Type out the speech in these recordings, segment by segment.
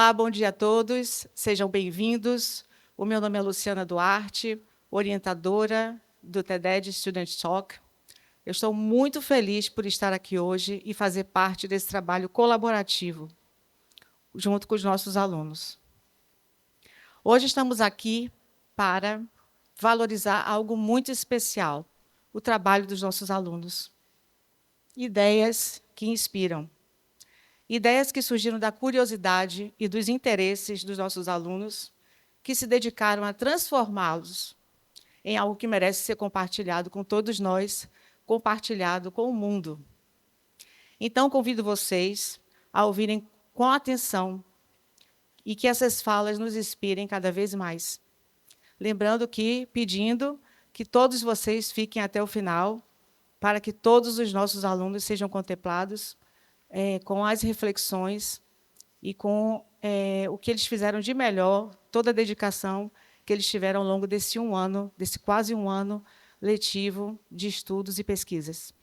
Olá, bom dia a todos, sejam bem-vindos. O meu nome é Luciana Duarte, orientadora do TED Student Talk. Eu estou muito feliz por estar aqui hoje e fazer parte desse trabalho colaborativo, junto com os nossos alunos. Hoje estamos aqui para valorizar algo muito especial, o trabalho dos nossos alunos. Ideias que inspiram. Ideias que surgiram da curiosidade e dos interesses dos nossos alunos, que se dedicaram a transformá-los em algo que merece ser compartilhado com todos nós, compartilhado com o mundo. Então, convido vocês a ouvirem com atenção e que essas falas nos inspirem cada vez mais. Lembrando pedindo que todos vocês fiquem até o final, para que todos os nossos alunos sejam contemplados com as reflexões e com o que eles fizeram de melhor, toda a dedicação que eles tiveram ao longo desse quase um ano letivo de estudos e pesquisas.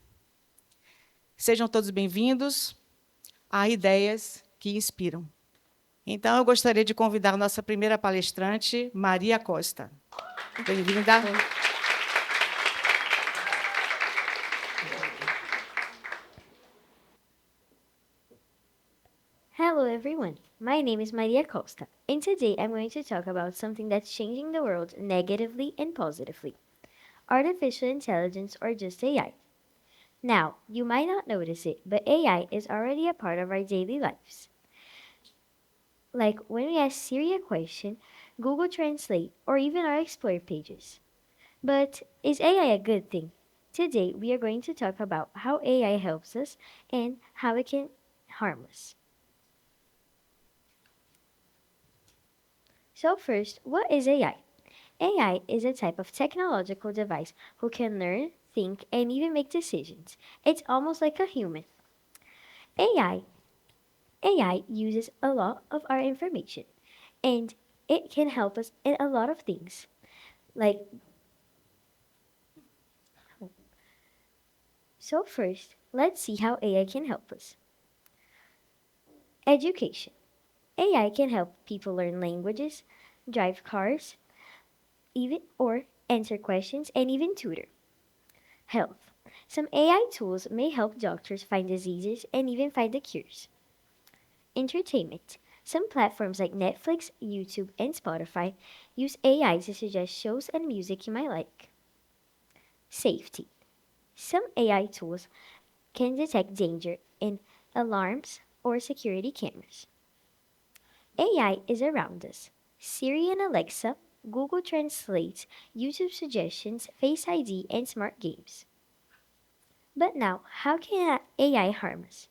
Sejam todos bem-vindos a Ideias que Inspiram. Então, eu gostaria de convidar a nossa primeira palestrante, Maria Costa. Bem-vinda. Hello everyone, my name is Maria Costa, and today I'm going to talk about something that's changing the world negatively and positively. Artificial intelligence, or just AI. Now, you might not notice it, but AI is already a part of our daily lives. Like when we ask Siri a question, Google Translate, or even our Explore pages. But is AI a good thing? Today, we are going to talk about how AI helps us and how it can harm us. So first, what is AI? AI is a type of technological device who can learn, think, and even make decisions. It's almost like a human. AI uses a lot of our information, and it can help us in a lot of things. So first, let's see how AI can help us. Education. AI can help people learn languages, drive cars, even or answer questions and even tutor. Health. Some AI tools may help doctors find diseases and even find the cures. Entertainment. Some platforms like Netflix, YouTube, and Spotify use AI to suggest shows and music you might like. Safety. Some AI tools can detect danger in alarms or security cameras. AI is around us. Siri and Alexa, Google Translate, YouTube suggestions, Face ID, and smart games. But now, how can AI harm us?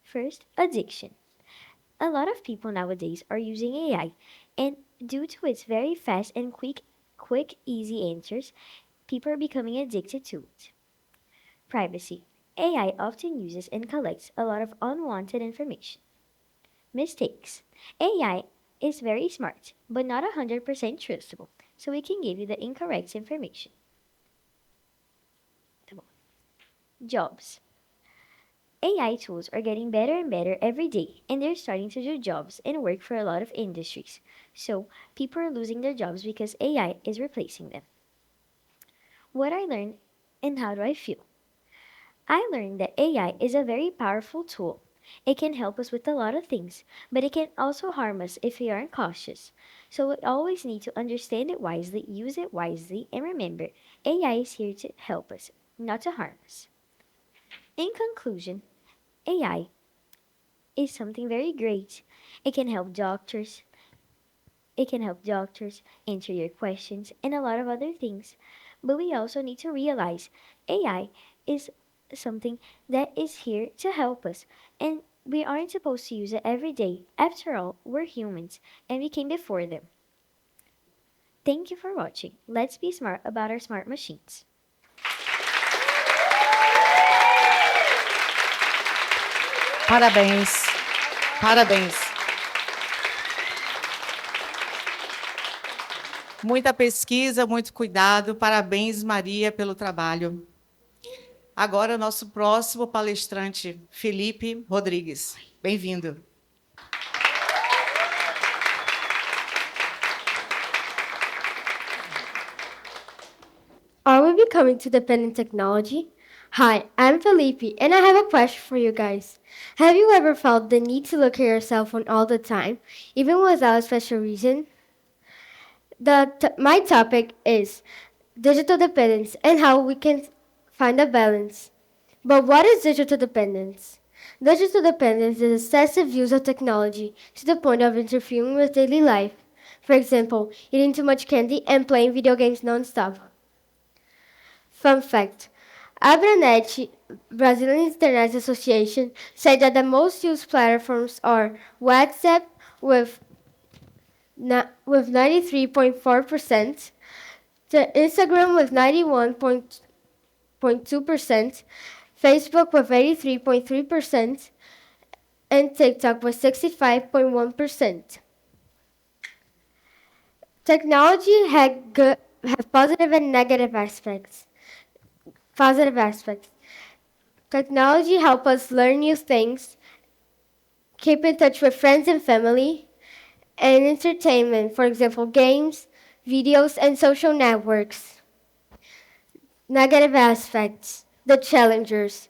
First, addiction. A lot of people nowadays are using AI, and due to its very fast and quick, easy answers, people are becoming addicted to it. Privacy. AI often uses and collects a lot of unwanted information. Mistakes. AI is very smart, but not 100% trustable, so it can give you the incorrect information. Jobs. AI tools are getting better and better every day, and they're starting to do jobs and work for a lot of industries. So people are losing their jobs because AI is replacing them. What I learned and how do I feel? I learned that AI is a very powerful tool. It can help us with a lot of things, but it can also harm us if we aren't cautious. So we always need to understand it wisely, use it wisely, and remember, AI is here to help us, not to harm us. In conclusion, AI is something very great. It can help doctors. It can help doctors answer your questions and a lot of other things. But we also need to realize AI is something that is here to help us, and we aren't supposed to use it every day. After all, we're humans, and we came before them. Thank you for watching. Let's be smart about our smart machines. Parabéns. Parabéns. Muita pesquisa, muito cuidado. Parabéns, Maria, pelo trabalho. Agora, o nosso próximo palestrante, Felipe Rodrigues. Bem-vindo. coming to dependent technology. Hi, I'm Felipe, and I have a question for you guys. Have you ever felt the need to look at your cell phone all the time, even without a special reason? My topic is digital dependence and how we can find a balance. But what is digital dependence? Digital dependence is excessive use of technology to the point of interfering with daily life. For example, eating too much candy and playing video games nonstop. Fun fact: Abranet, Brazilian Internet Association, said that the most used platforms are WhatsApp with 93.4%, Instagram with 91.2%, Facebook with 83.3%, and TikTok with 65.1%. Technology have positive and negative aspects. Positive aspects. Technology helps us learn new things, keep in touch with friends and family, and entertainment, for example, games, videos, and social networks. Negative aspects, the challengers.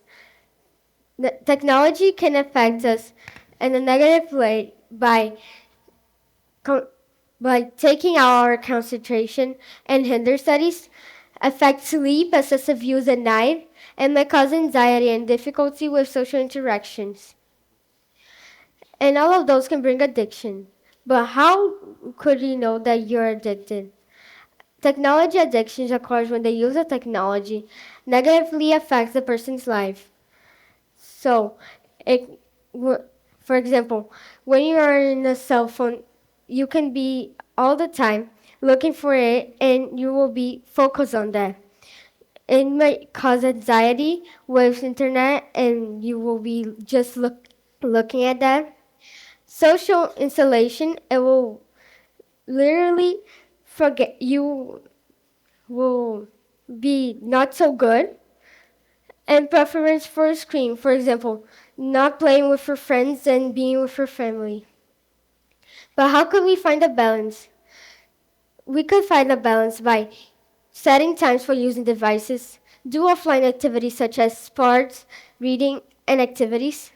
The technology can affect us in a negative way co- by taking our concentration and hinder studies, affect sleep, excessive use at night, and may cause anxiety and difficulty with social interactions. And all of those can bring addiction. But how could you know that you're addicted? Technology addictions occurs when the use of technology negatively affects the person's life. So, it, for example, when you are in a cell phone, you can be all the time looking for it and you will be focused on that. It might cause anxiety with internet and you will be just looking at that. Social installation, it will literally forget you will be not so good. And preference for a screen, for example, not playing with your friends and being with your family. But how can we find a balance? We could find a balance by setting times for using devices, do offline activities such as sports, reading, and activities,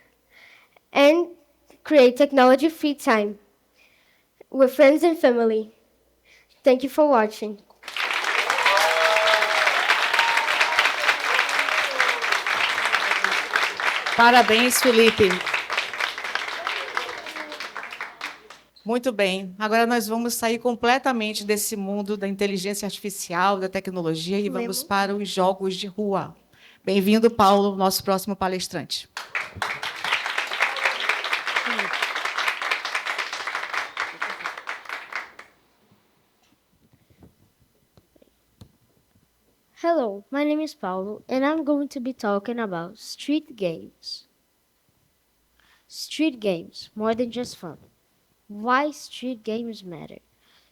and create technology free time with friends and family. Thank you for watching. Parabéns, Felipe. Muito bem. Agora nós vamos sair completamente desse mundo da inteligência artificial, da tecnologia e vamos para os jogos de rua. Bem-vindo, Paulo, nosso próximo palestrante. Hello, my name is Paulo, and I'm going to be talking about street games. Street games, more than just fun. Why street games matter?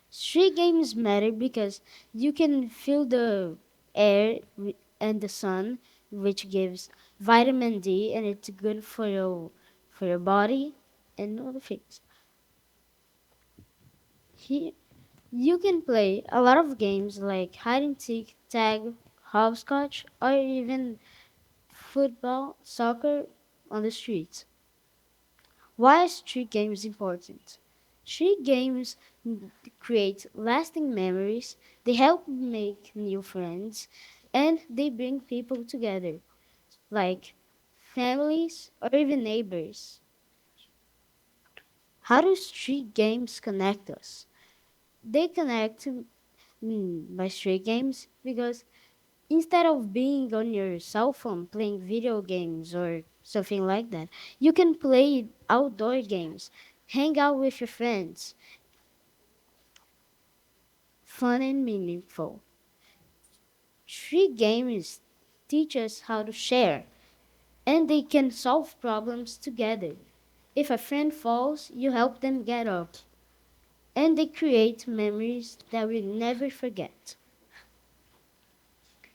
Street games matter because you can feel the air and the sun, which gives vitamin D, and it's good for your body and other things. Here, you can play a lot of games like hide and seek, tag, hopscotch, or even football, soccer on the streets. Why are street games important? Street games create lasting memories, they help make new friends, and they bring people together, like families or even neighbors. How do street games connect us? They connect by street games because instead of being on your cell phone playing video games or something like that, you can play outdoor games, hang out with your friends, fun and meaningful. Street games teach us how to share, and they can solve problems together. If a friend falls, you help them get up, and they create memories that we'll never forget.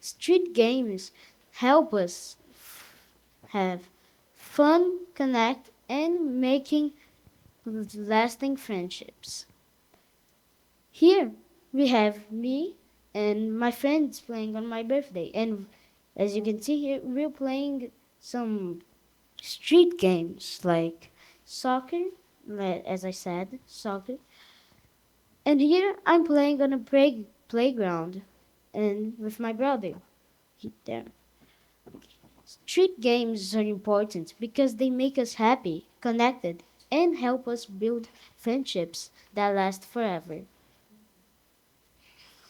Street games help us have fun, connect, and making lasting friendships. Here we have me and my friends playing on my birthday. And as you can see here, we're playing some street games like soccer, as I said, soccer. And here I'm playing on a playground and with my brother there. Street games are important because they make us happy, connected, and help us build friendships that last forever.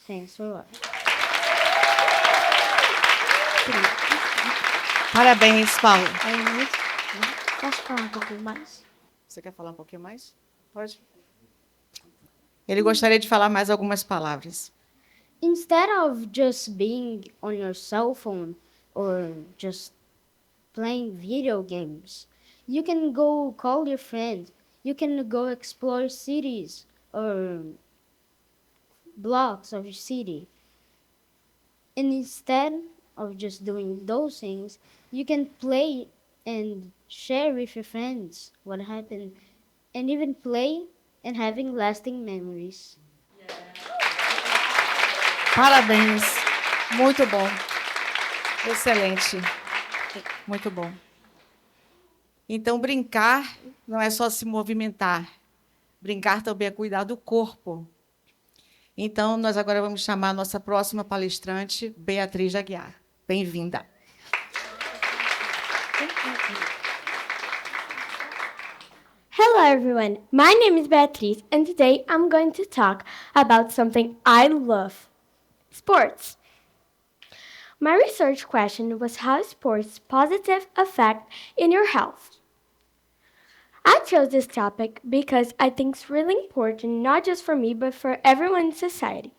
Thanks for watching. Parabéns, Paulo. Aí, mas, posso falar um pouquinho mais? Você quer falar um pouquinho mais? Pode. Ele gostaria de falar mais algumas palavras. Instead of just being on your cell phone or just playing video games, you can go call your friend. You can go explore cities or blocks of your city. And instead of just doing those things, you can play and share with your friends what happened and even play and having lasting memories. Parabéns. Muito bom. Excelente. Muito bom. Então, brincar não é só se movimentar. Brincar também é cuidar do corpo. Então, nós agora vamos chamar a nossa próxima palestrante, Beatriz Aguiar. Bem-vinda. Hello everyone, my name is Beatriz and today I'm going to talk about something I love, sports. My research question was how sports positive effect in your health. I chose this topic because I think it's really important not just for me but for everyone in society.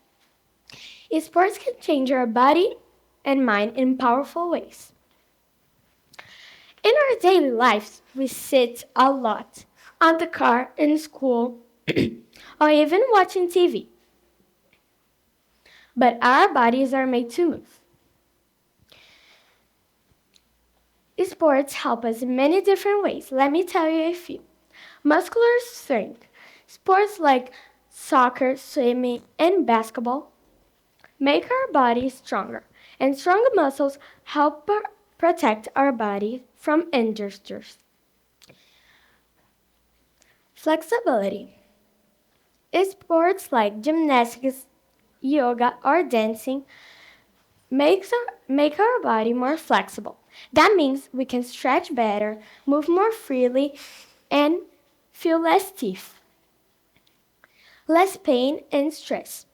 Sports can change our body and mind in powerful ways. In our daily lives, we sit a lot on the car, in school, or even watching TV. But our bodies are made to move. Sports help us in many different ways. Let me tell you a few. Muscular strength. Sports like soccer, swimming, and basketball make our bodies stronger, and stronger muscles help protect our body from injuries. Flexibility. Sports like gymnastics, yoga, or dancing make our body more flexible. That means we can stretch better, move more freely, and feel less stiff, less pain and stress.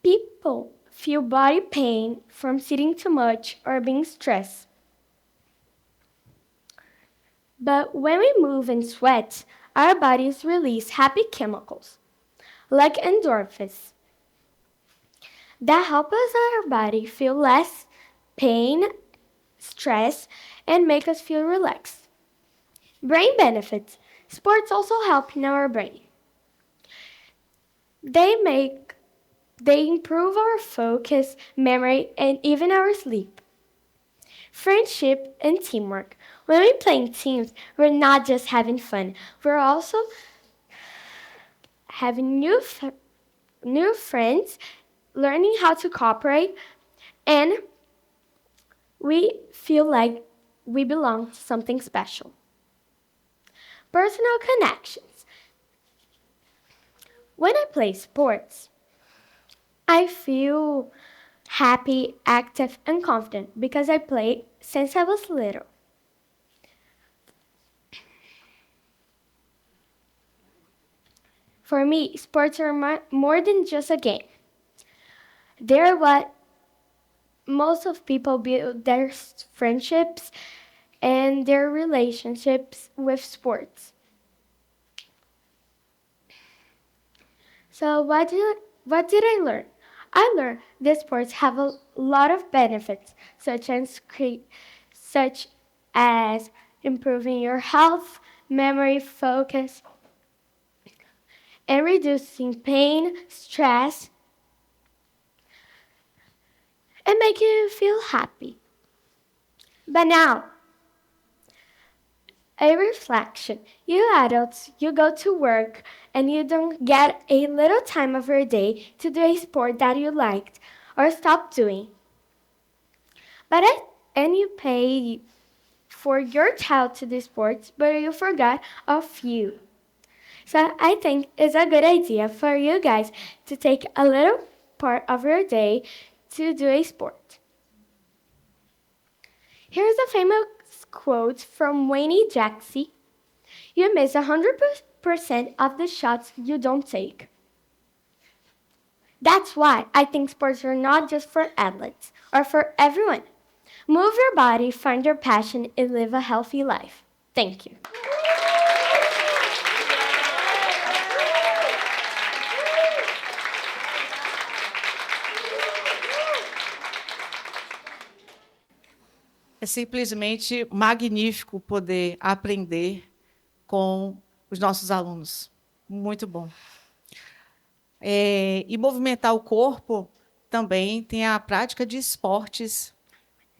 People feel body pain from sitting too much or being stressed. But when we move and sweat, our bodies release happy chemicals, like endorphins, that help us our body feel less pain, stress, and make us feel relaxed. Brain benefits. Sports also help in our brain. They improve our focus, memory, and even our sleep. Friendship and teamwork. When we play in teams, we're not just having fun. We're also having new friends, learning how to cooperate, and we feel like we belong to something special. Personal connections. When I play sports, I feel happy, active, and confident because I play since I was little. For me, sports are more than just a game. They're what most of people build their friendships and their relationships with sports. So what did I learn? I learned that sports have a lot of benefits, such as improving your health, memory, focus, and reducing pain, stress, and making you feel happy. But now, A reflection. You adults, you go to work and you don't get a little time of your day to do a sport that you liked or stopped doing. And you pay for your child to do sports, but you forgot of you. So I think it's a good idea for you guys to take a little part of your day to do a sport. Here's a famous quote from Wayne Jacksy. You miss 100% of the shots you don't take. That's why I think sports are not just for athletes or for everyone. Move your body, find your passion, and live a healthy life. Thank you. É simplesmente magnífico poder aprender com os nossos alunos. Muito bom. E movimentar o corpo também tem a prática de esportes,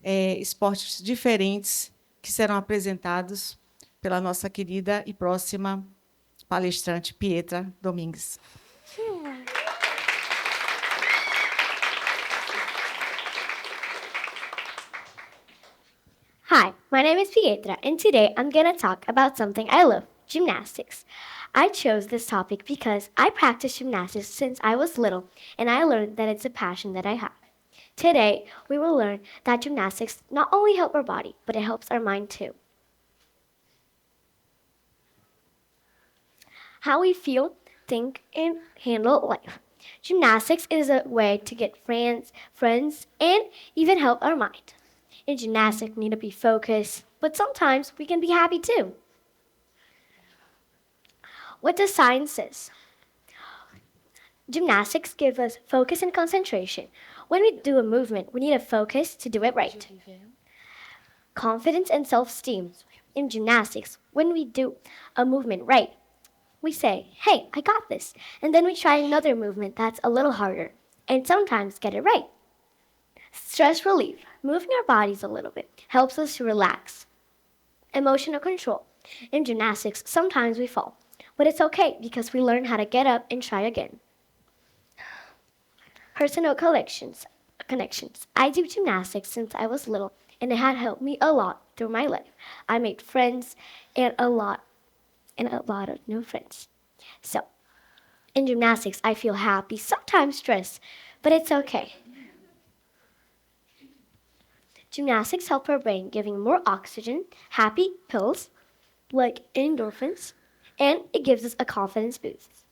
esportes diferentes que serão apresentados pela nossa querida e próxima palestrante Pietra Domingues. Hi, my name is Pietra, and today I'm going to talk about something I love, gymnastics. I chose this topic because I practice gymnastics since I was little, and I learned that it's a passion that I have. Today, we will learn that gymnastics not only help our body, but it helps our mind too. How we feel, think, and handle life. Gymnastics is a way to get friends, and even help our mind. In gymnastics, we need to be focused, but sometimes we can be happy too. What does science says? Gymnastics give us focus and concentration. When we do a movement, we need to focus to do it right. Confidence and self-esteem. In gymnastics, when we do a movement right, we say, hey, I got this. And then we try another movement that's a little harder, and sometimes get it right. Stress relief. Moving our bodies a little bit helps us to relax. Emotional control. In gymnastics, sometimes we fall, but it's okay because we learn how to get up and try again. Personal connections. I do gymnastics since I was little, and it had helped me a lot through my life. I made friends and a lot of new friends. So, in gymnastics, I feel happy, sometimes stressed, but it's okay. Gymnastics help our brain, giving more oxygen, happy pills like endorphins, and it gives us a confidence boost.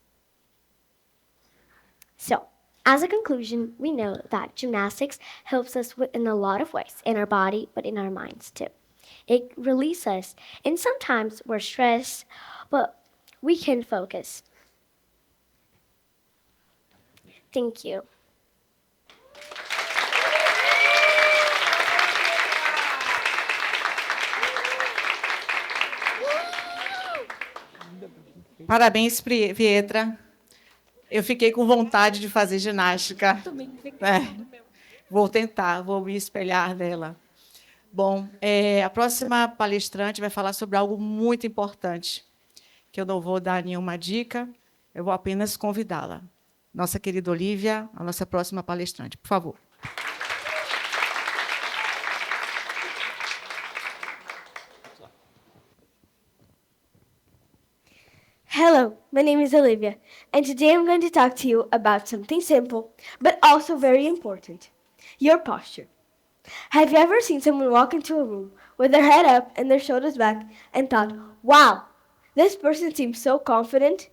So, as a conclusion, we know that gymnastics helps us in a lot of ways, in our body, but in our minds too. It releases us, and sometimes we're stressed, but we can focus. Thank you. Parabéns, Pietra. Eu fiquei com vontade de fazer ginástica. Vou tentar, vou me espelhar nela. Bom, a próxima palestrante vai falar sobre algo muito importante, que eu não vou dar nenhuma dica, eu vou apenas convidá-la. Nossa querida Olivia, a nossa próxima palestrante, por favor. Hello, my name is Olivia, and today I'm going to talk to you about something simple, but also very important, your posture. Have you ever seen someone walk into a room with their head up and their shoulders back and thought, wow, this person seems so confident?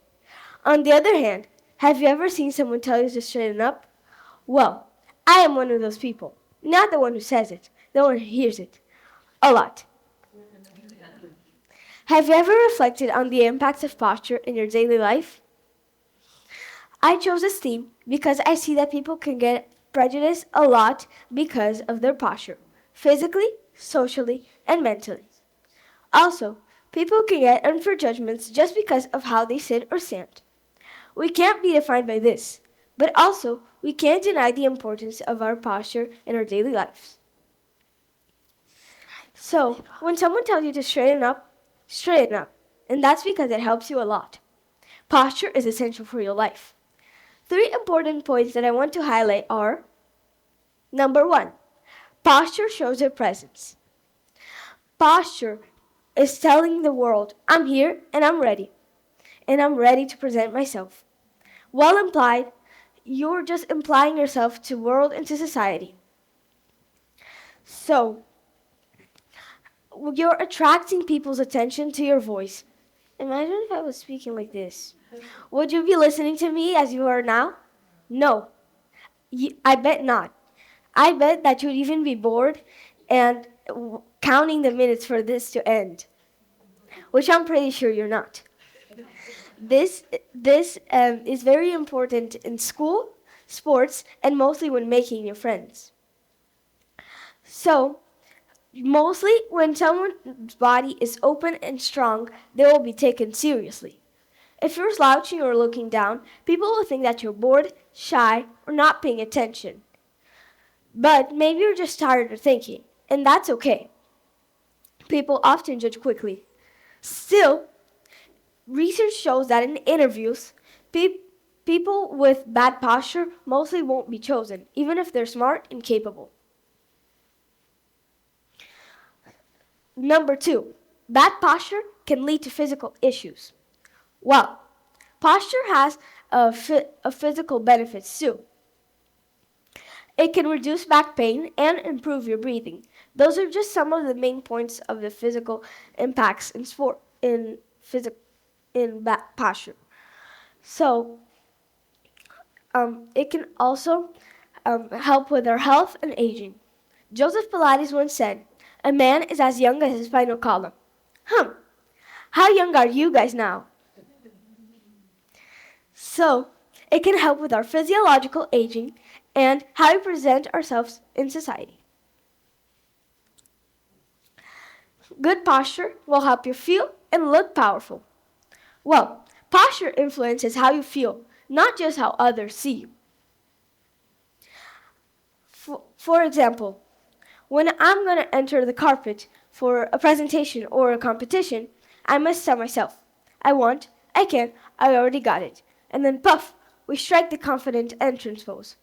On the other hand, have you ever seen someone tell you to straighten up? Well, I am one of those people. Not the one who says it, the one who hears it. A lot. Have you ever reflected on the impacts of posture in your daily life? I chose this theme because I see that people can get prejudiced a lot because of their posture, physically, socially, and mentally. Also, people can get unfair judgments just because of how they sit or stand. We can't be defined by this, but also we can't deny the importance of our posture in our daily lives. So, when someone tells you to straighten up, Straighten up. And that's because it helps you a lot. Posture is essential for your life. 3 important points that I want to highlight are: number 1, posture shows your presence. Posture is telling the world, I'm here and I'm ready. And I'm ready to present myself. Well implied, you're just implying yourself to the world and to society. So, you're attracting people's attention to your voice. Imagine if I was speaking like this. Would you be listening to me as you are now? No, I bet not. I bet that you'd even be bored and counting the minutes for this to end, which I'm pretty sure you're not. This is very important in school, sports, and mostly when making new friends. So, mostly when someone's body is open and strong, they will be taken seriously. If you're slouching or looking down, people will think that you're bored, shy, or not paying attention. But maybe you're just tired of thinking, and that's okay. People often judge quickly. Still, research shows that in interviews, people with bad posture mostly won't be chosen, even if they're smart and capable. Number 2, bad posture can lead to physical issues. Well, posture has a physical benefits too. It can reduce back pain and improve your breathing. Those are just some of the main points of the physical impacts in back posture. So, it can also help with our health and aging. Joseph Pilates once said, "A man is as young as his spinal column." How young are you guys now? So, it can help with our physiological aging and how we present ourselves in society. Good posture will help you feel and look powerful. Well, posture influences how you feel, not just how others see you. For example, when I'm going to enter the carpet for a presentation or a competition, I must tell myself, I want, I can, I already got it. And then puff, we strike the confident entrance pose.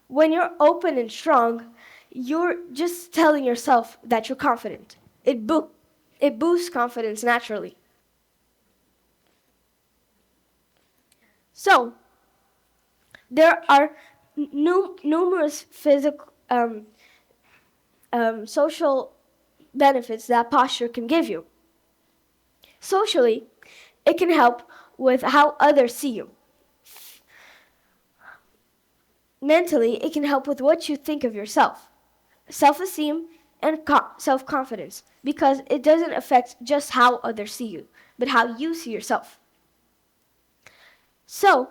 When you're open and strong, you're just telling yourself that you're confident. It boosts confidence naturally. So, there are numerous physical, social benefits that posture can give you. Socially, it can help with how others see you. Mentally, it can help with what you think of yourself, self-esteem, and self-confidence, because it doesn't affect just how others see you, but how you see yourself. So,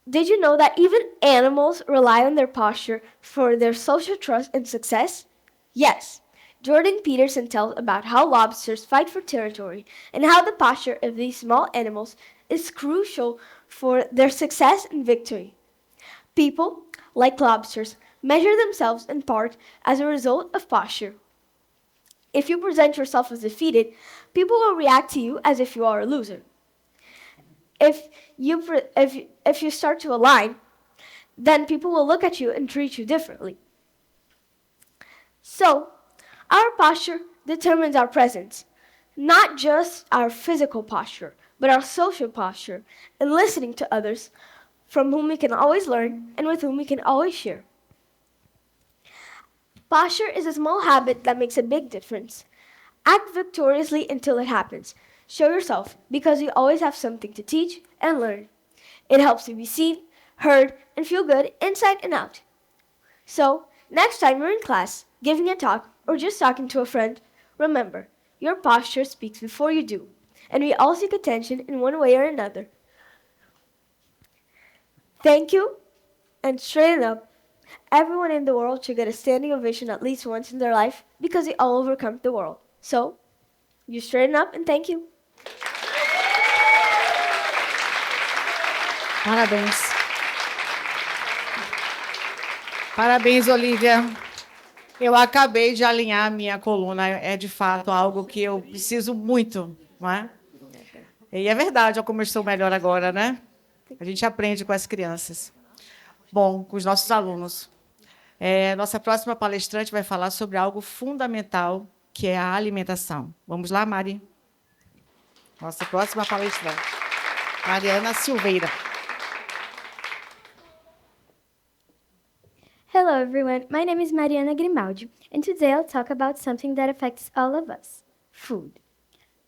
did you know that even animals rely on their posture for their social trust and success? Yes. Jordan Peterson tells about how lobsters fight for territory and how the posture of these small animals is crucial for their success and victory. People, like lobsters, measure themselves in part as a result of posture. If you present yourself as defeated, people will react to you as if you are a loser. If you start to align, then people will look at you and treat you differently. So, our posture determines our presence, not just our physical posture, but our social posture, and listening to others from whom we can always learn and with whom we can always share. Posture is a small habit that makes a big difference. Act victoriously until it happens. Show yourself, because you always have something to teach and learn. It helps you be seen, heard, and feel good inside and out. So, next time you're in class, giving a talk, or just talking to a friend, remember, your posture speaks before you do, and we all seek attention in one way or another. Thank you, and straighten up. Everyone in the world should get a standing ovation at least once in their life because they all overcome the world. So, you straighten up and thank you. Parabéns. Parabéns, Olivia. Eu acabei de alinhar a minha coluna, é de fato algo que eu preciso muito, não é? E é verdade, olha como eu estou melhor agora, né? A gente aprende com as crianças. Bom, com os nossos alunos. Nossa próxima palestrante vai falar sobre algo fundamental, que é a alimentação. Vamos lá, Mari? Nossa próxima palestrante, Mariana Silveira. Hello, everyone. My name is Mariana Grimaldi, and today I'll talk about something that affects all of us food.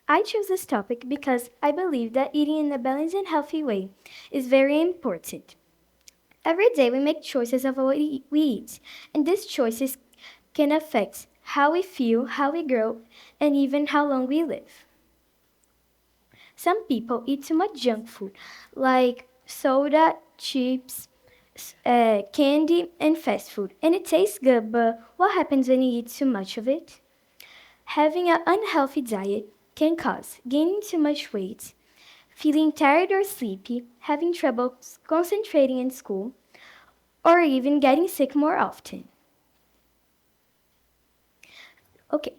I chose this topic because I believe that eating in a balanced and healthy way is very important. Every day we make choices of what we eat, and these choices can affect how we feel, how we grow, and even how long we live. Some people eat too much junk food, like soda, chips, candy, and fast food, and it tastes good, but what happens when you eat too much of it? Having an unhealthy diet can cause gaining too much weight, feeling tired or sleepy, having trouble concentrating in school, or even getting sick more often. Okay,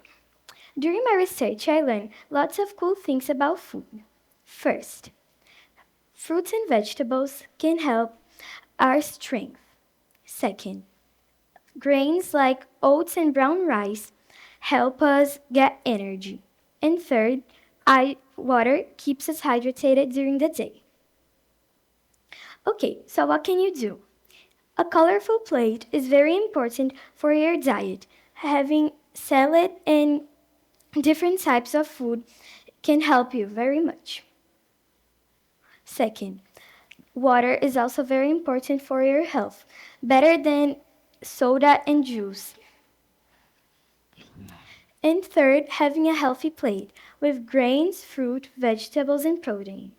during my research, I learned lots of cool things about food. First, fruits and vegetables can help our strength. Second, grains like oats and brown rice help us get energy. And third, water keeps us hydrated during the day. Okay, so what can you do? A colorful plate is very important for your diet. Having salad and different types of food can help you very much. Second, water is also very important for your health, better than soda and juice. And third, having a healthy plate with grains, fruit, vegetables, and protein.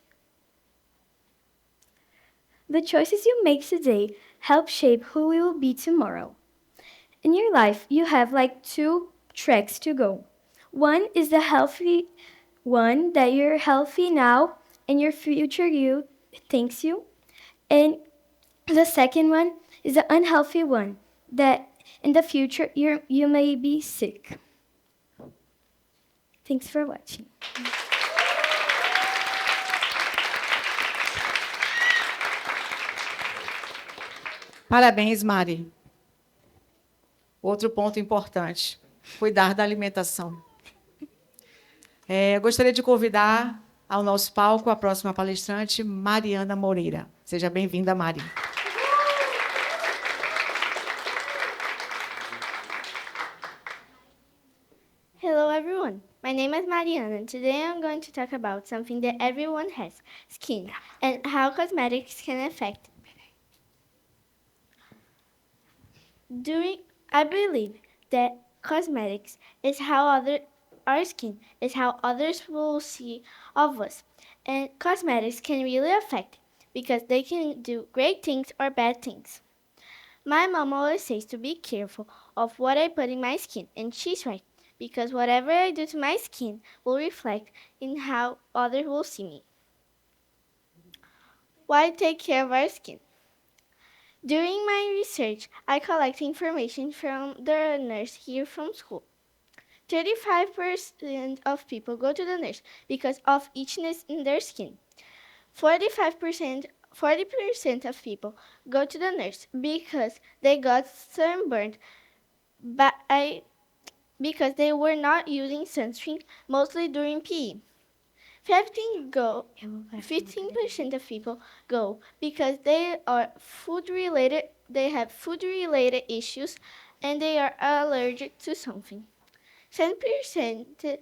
The choices you make today help shape who you will be tomorrow. In your life, you have like two tracks to go. One is the healthy one that you're healthy now and your future you thanks you. And the second one is the unhealthy one that in the future you may be sick. Thanks for watching. Parabéns, Mari. Outro ponto importante: cuidar da alimentação. Gostaria de convidar ao nosso palco a próxima palestrante, Mariana Moreira. Seja bem-vinda, Mari. Hello everyone, my name is Mariana and today I'm going to talk about something that everyone has, skin, and how cosmetics can affect it. I believe that cosmetics is our skin is how others will see of us, and cosmetics can really affect it because they can do great things or bad things. My mom always says to be careful of what I put in my skin, and she's right, because whatever I do to my skin will reflect in how others will see me. Why take care of our skin? During my research, I collect information from the nurse here from school. 35% of people go to the nurse because of itchiness in their skin. 40% of people go to the nurse because they got sunburned because they were not using sunscreen, mostly during PE. 15% of people go because they have food related issues and they are allergic to something. 10%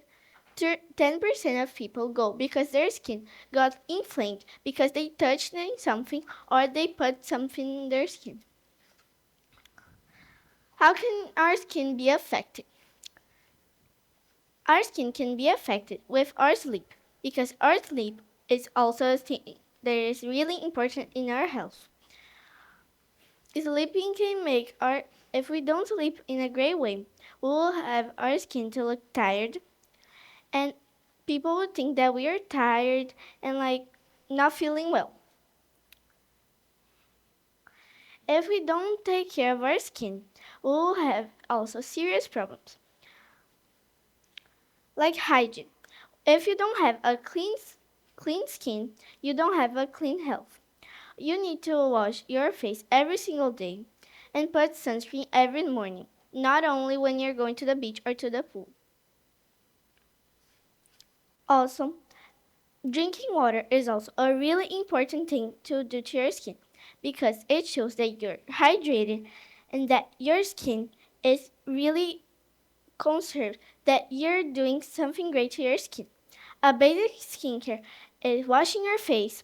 of people go because their skin got inflamed because they touched something or they put something in their skin. How can our skin be affected? Our skin can be affected with our sleep because our sleep is also a thing that is really important in our health. Sleeping can make if we don't sleep in a great way, we will have our skin to look tired and people would think that we are tired and not feeling well. If we don't take care of our skin, we'll have also serious problems like hygiene. If you don't have a clean skin, you don't have a clean health. You need to wash your face every single day and put sunscreen every morning, not only when you're going to the beach or to the pool. Also, drinking water is also a really important thing to do to your skin because it shows that you're hydrated and that your skin is really conserved, that you're doing something great to your skin. A basic skincare is washing your face,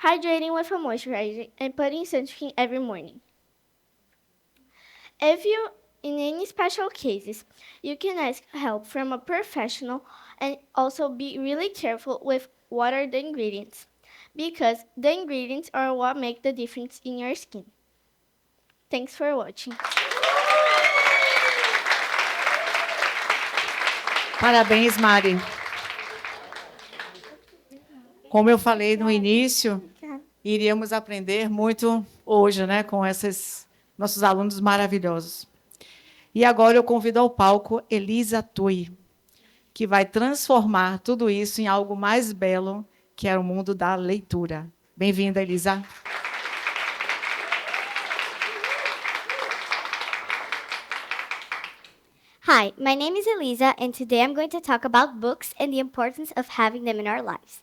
hydrating with a moisturizer, and putting sunscreen every morning. If you in any special cases, you can ask help from a professional and also be really careful with what are the ingredients because the ingredients are what make the difference in your skin. Thanks for watching. Parabéns, Mari. Como eu falei no início, iríamos aprender muito hoje, né, com esses nossos alunos maravilhosos. E agora eu convido ao palco Elisa Tui, que vai transformar tudo isso em algo mais belo, que é o mundo da leitura. Bem-vinda, Elisa. Hi, my name is Elisa, and today I'm going to talk about books and the importance of having them in our lives.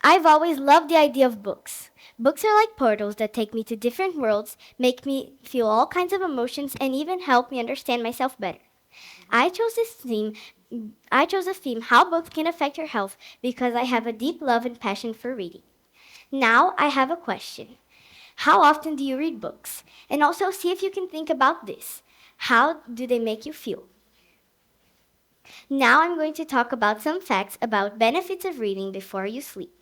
I've always loved the idea of books. Books are like portals that take me to different worlds, make me feel all kinds of emotions, and even help me understand myself better. I chose a theme how books can affect your health because I have a deep love and passion for reading. Now I have a question. How often do you read books? And also see if you can think about this. How do they make you feel? Now I'm going to talk about some facts about benefits of reading before you sleep.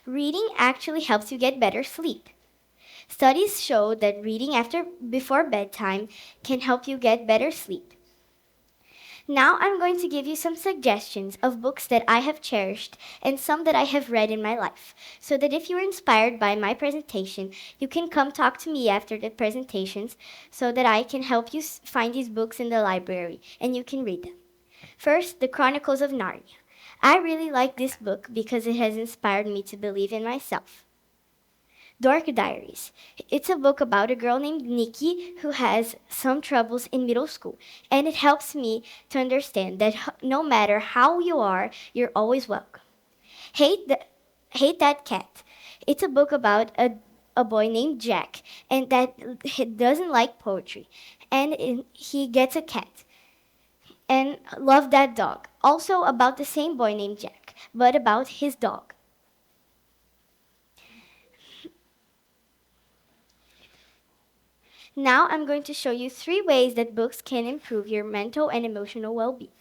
Reading actually helps you get better sleep. Studies show that reading before bedtime can help you get better sleep. Now I'm going to give you some suggestions of books that I have cherished and some that I have read in my life, so that if you're inspired by my presentation, you can come talk to me after the presentations so that I can help you find these books in the library and you can read them. First, The Chronicles of Narnia. I really like this book because it has inspired me to believe in myself. Dork Diaries. It's a book about a girl named Nikki who has some troubles in middle school, and it helps me to understand that no matter how you are, you're always welcome. Hate That Cat. It's a book about a boy named Jack, and that he doesn't like poetry, and he gets a cat. And Love That Dog. Also about the same boy named Jack, but about his dog. Now I'm going to show you 3 ways that books can improve your mental and emotional well-being.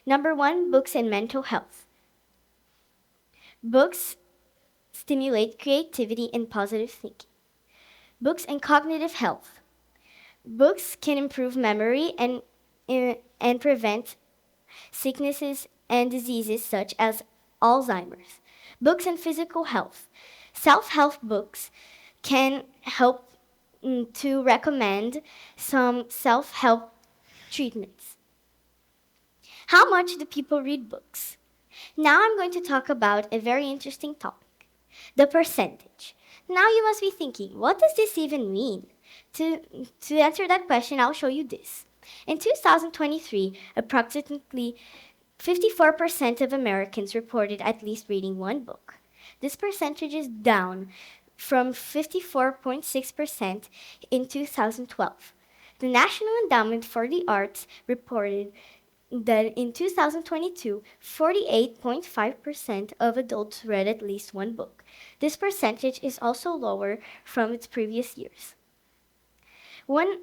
Number 1, books and mental health. Books stimulate creativity and positive thinking. Books and cognitive health. Books can improve memory and prevent sicknesses and diseases such as Alzheimer's. Books and physical health. Self-help books can help to recommend some self-help treatments. How much do people read books? Now I'm going to talk about a very interesting topic, the percentage. Now you must be thinking, what does this even mean? To answer that question, I'll show you this. In 2023, approximately 54% of Americans reported at least reading one book. This percentage is down from 54.6% in 2012. The National Endowment for the Arts reported that in 2022, 48.5% of adults read at least one book. This percentage is also lower from its previous years.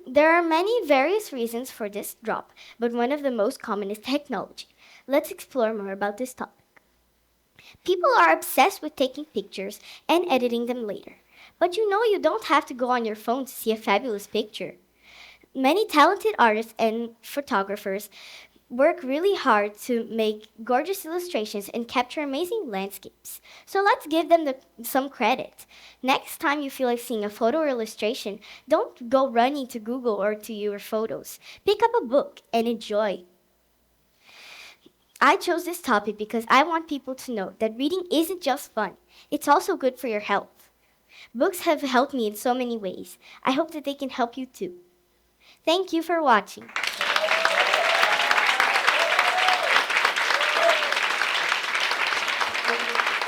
There are many various reasons for this drop, but one of the most common is technology. Let's explore more about this topic. People are obsessed with taking pictures and editing them later. But you don't have to go on your phone to see a fabulous picture. Many talented artists and photographers work really hard to make gorgeous illustrations and capture amazing landscapes. So let's give them some credit. Next time you feel like seeing a photo or illustration, don't go running to Google or to your photos. Pick up a book and enjoy. I chose this topic because I want people to know that reading isn't just fun, it's also good for your health. Books have helped me in so many ways. I hope that they can help you too. Thank you for watching.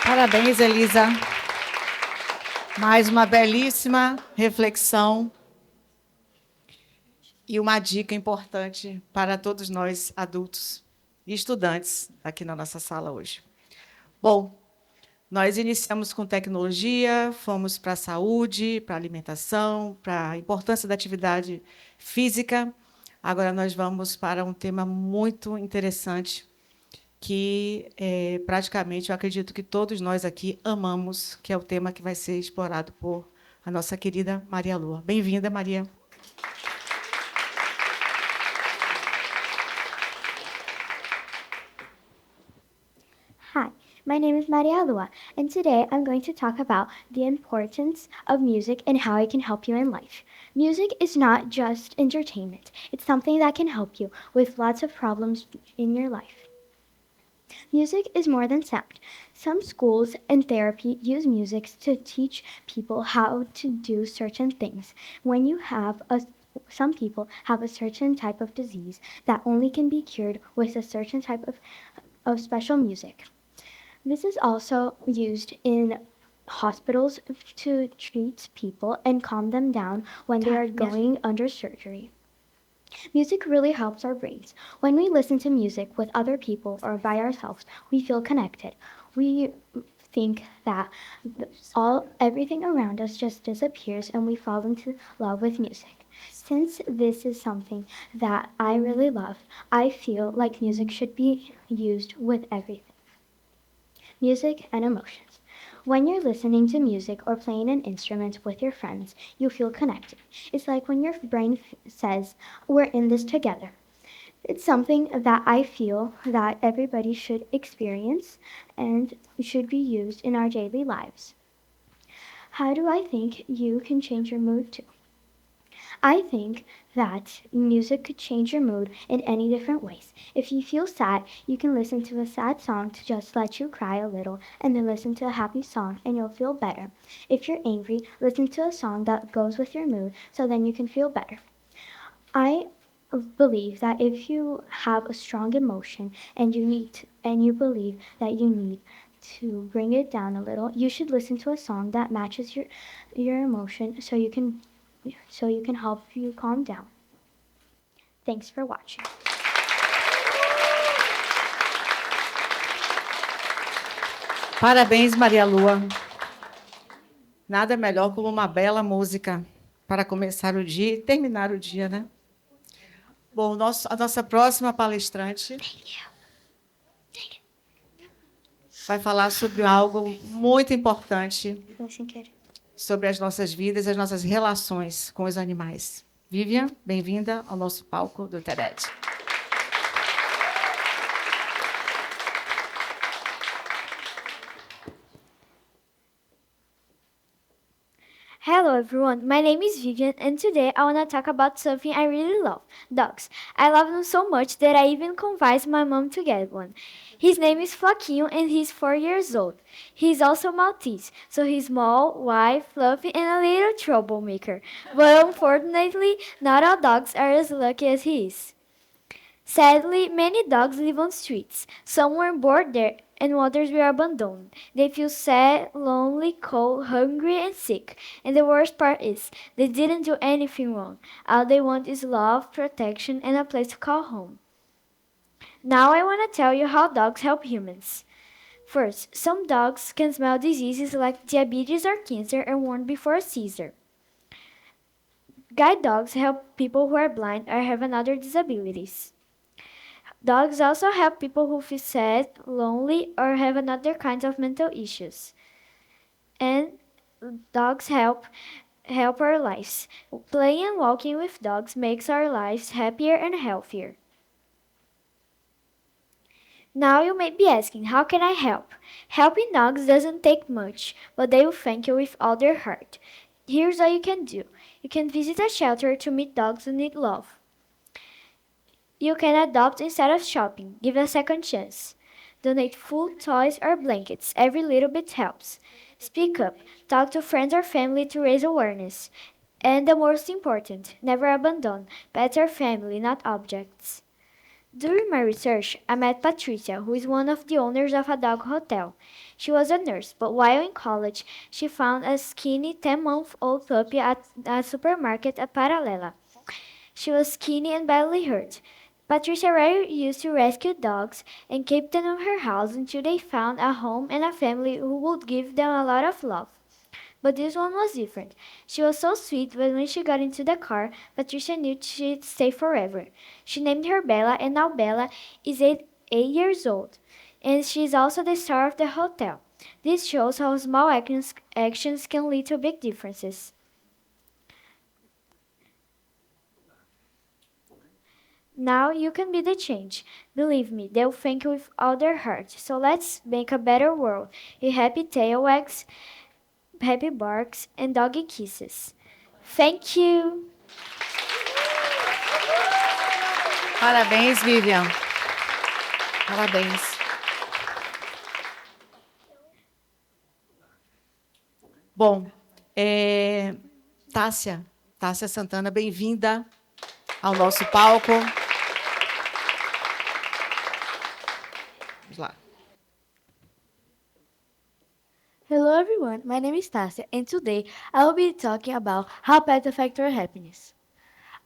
Parabéns, Elisa. Mais uma belíssima reflexão e uma dica importante para todos nós adultos e estudantes aqui na nossa sala hoje. Bom, nós iniciamos com tecnologia, fomos para a saúde, para a alimentação, para a importância da atividade física. Agora nós vamos para um tema muito interessante que praticamente eu acredito que todos nós aqui amamos, que é o tema que vai ser explorado por a nossa querida Maria Lua. Bem-vinda, Maria. Hi, my name is Maria Lua, and today I'm going to talk about the importance of music and how it can help you in life. Music is not just entertainment, it's something that can help you with lots of problems in your life. Music is more than sound. Some schools and therapy use music to teach people how to do certain things. When you have some people have a certain type of disease that only can be cured with a certain type of special music. This is also used in hospitals to treat people and calm them down when they are going under surgery. Music really helps our brains. When we listen to music with other people or by ourselves, we feel connected. We think that everything around us just disappears and we fall into love with music. Since this is something that I really love, I feel like music should be used with everything. Music and emotions. When you're listening to music or playing an instrument with your friends, you feel connected. It's like when your brain says, "We're in this together." It's something that I feel that everybody should experience and should be used in our daily lives. How do I think you can change your mood too? I think that music could change your mood in any different ways. If you feel sad, you can listen to a sad song to just let you cry a little, and then listen to a happy song and you'll feel better. If you're angry, listen to a song that goes with your mood so then you can feel better. I believe that if you have a strong emotion and you believe that you need to bring it down a little, you should listen to a song that matches your emotion so you can help you calm down. Thanks for watching. Parabéns, Maria Lua. Nada melhor como uma bela música para começar o dia e terminar o dia, né? Bom, a nossa próxima palestrante vai falar sobre algo muito importante sobre as nossas vidas e as nossas relações com os animais. Vivian, bem-vinda ao nosso palco do TED. Hello everyone, my name is Vivian and today I want to talk about something I really love, dogs. I love them so much that I even convinced my mom to get one. His name is Floquinho and he's 4 years old. He's also Maltese, so he's small, white, fluffy and a little troublemaker. But unfortunately, not all dogs are as lucky as he is. Sadly, many dogs live on streets. Some were born there and others were abandoned. They feel sad, lonely, cold, hungry, and sick. And the worst part is, they didn't do anything wrong. All they want is love, protection, and a place to call home. Now I want to tell you how dogs help humans. First, some dogs can smell diseases like diabetes or cancer and warn before a seizure. Guide dogs help people who are blind or have other disabilities. Dogs also help people who feel sad, lonely, or have other kinds of mental issues. And dogs help our lives. Playing and walking with dogs makes our lives happier and healthier. Now you may be asking, how can I help? Helping dogs doesn't take much, but they will thank you with all their heart. Here's what you can do. You can visit a shelter to meet dogs who need love. You can adopt instead of shopping. Give a second chance. Donate food, toys, or blankets. Every little bit helps. Speak up. Talk to friends or family to raise awareness. And the most important, never abandon. Pets are family, not objects. During my research, I met Patricia, who is one of the owners of a dog hotel. She was a nurse, but while in college, she found a skinny 10-month-old puppy at a supermarket at Paralela. She was skinny and badly hurt. Patricia rarely used to rescue dogs and keep them in her house until they found a home and a family who would give them a lot of love. But this one was different. She was so sweet that when she got into the car, Patricia knew she'd stay forever. She named her Bella, and now Bella is 8 years old, and she is also the star of the hotel. This shows how small actions can lead to big differences. Now you can be the change. Believe me, they'll thank you with all their heart. So let's make a better world. A happy tail wags, happy barks, and doggy kisses. Thank you. Parabéns, Vivian. Parabéns. Bom, Tássia Santana, bem-vinda ao nosso palco. Vamos lá. Hello everyone, my name is Tassia, and today I will be talking about how pets affect our happiness.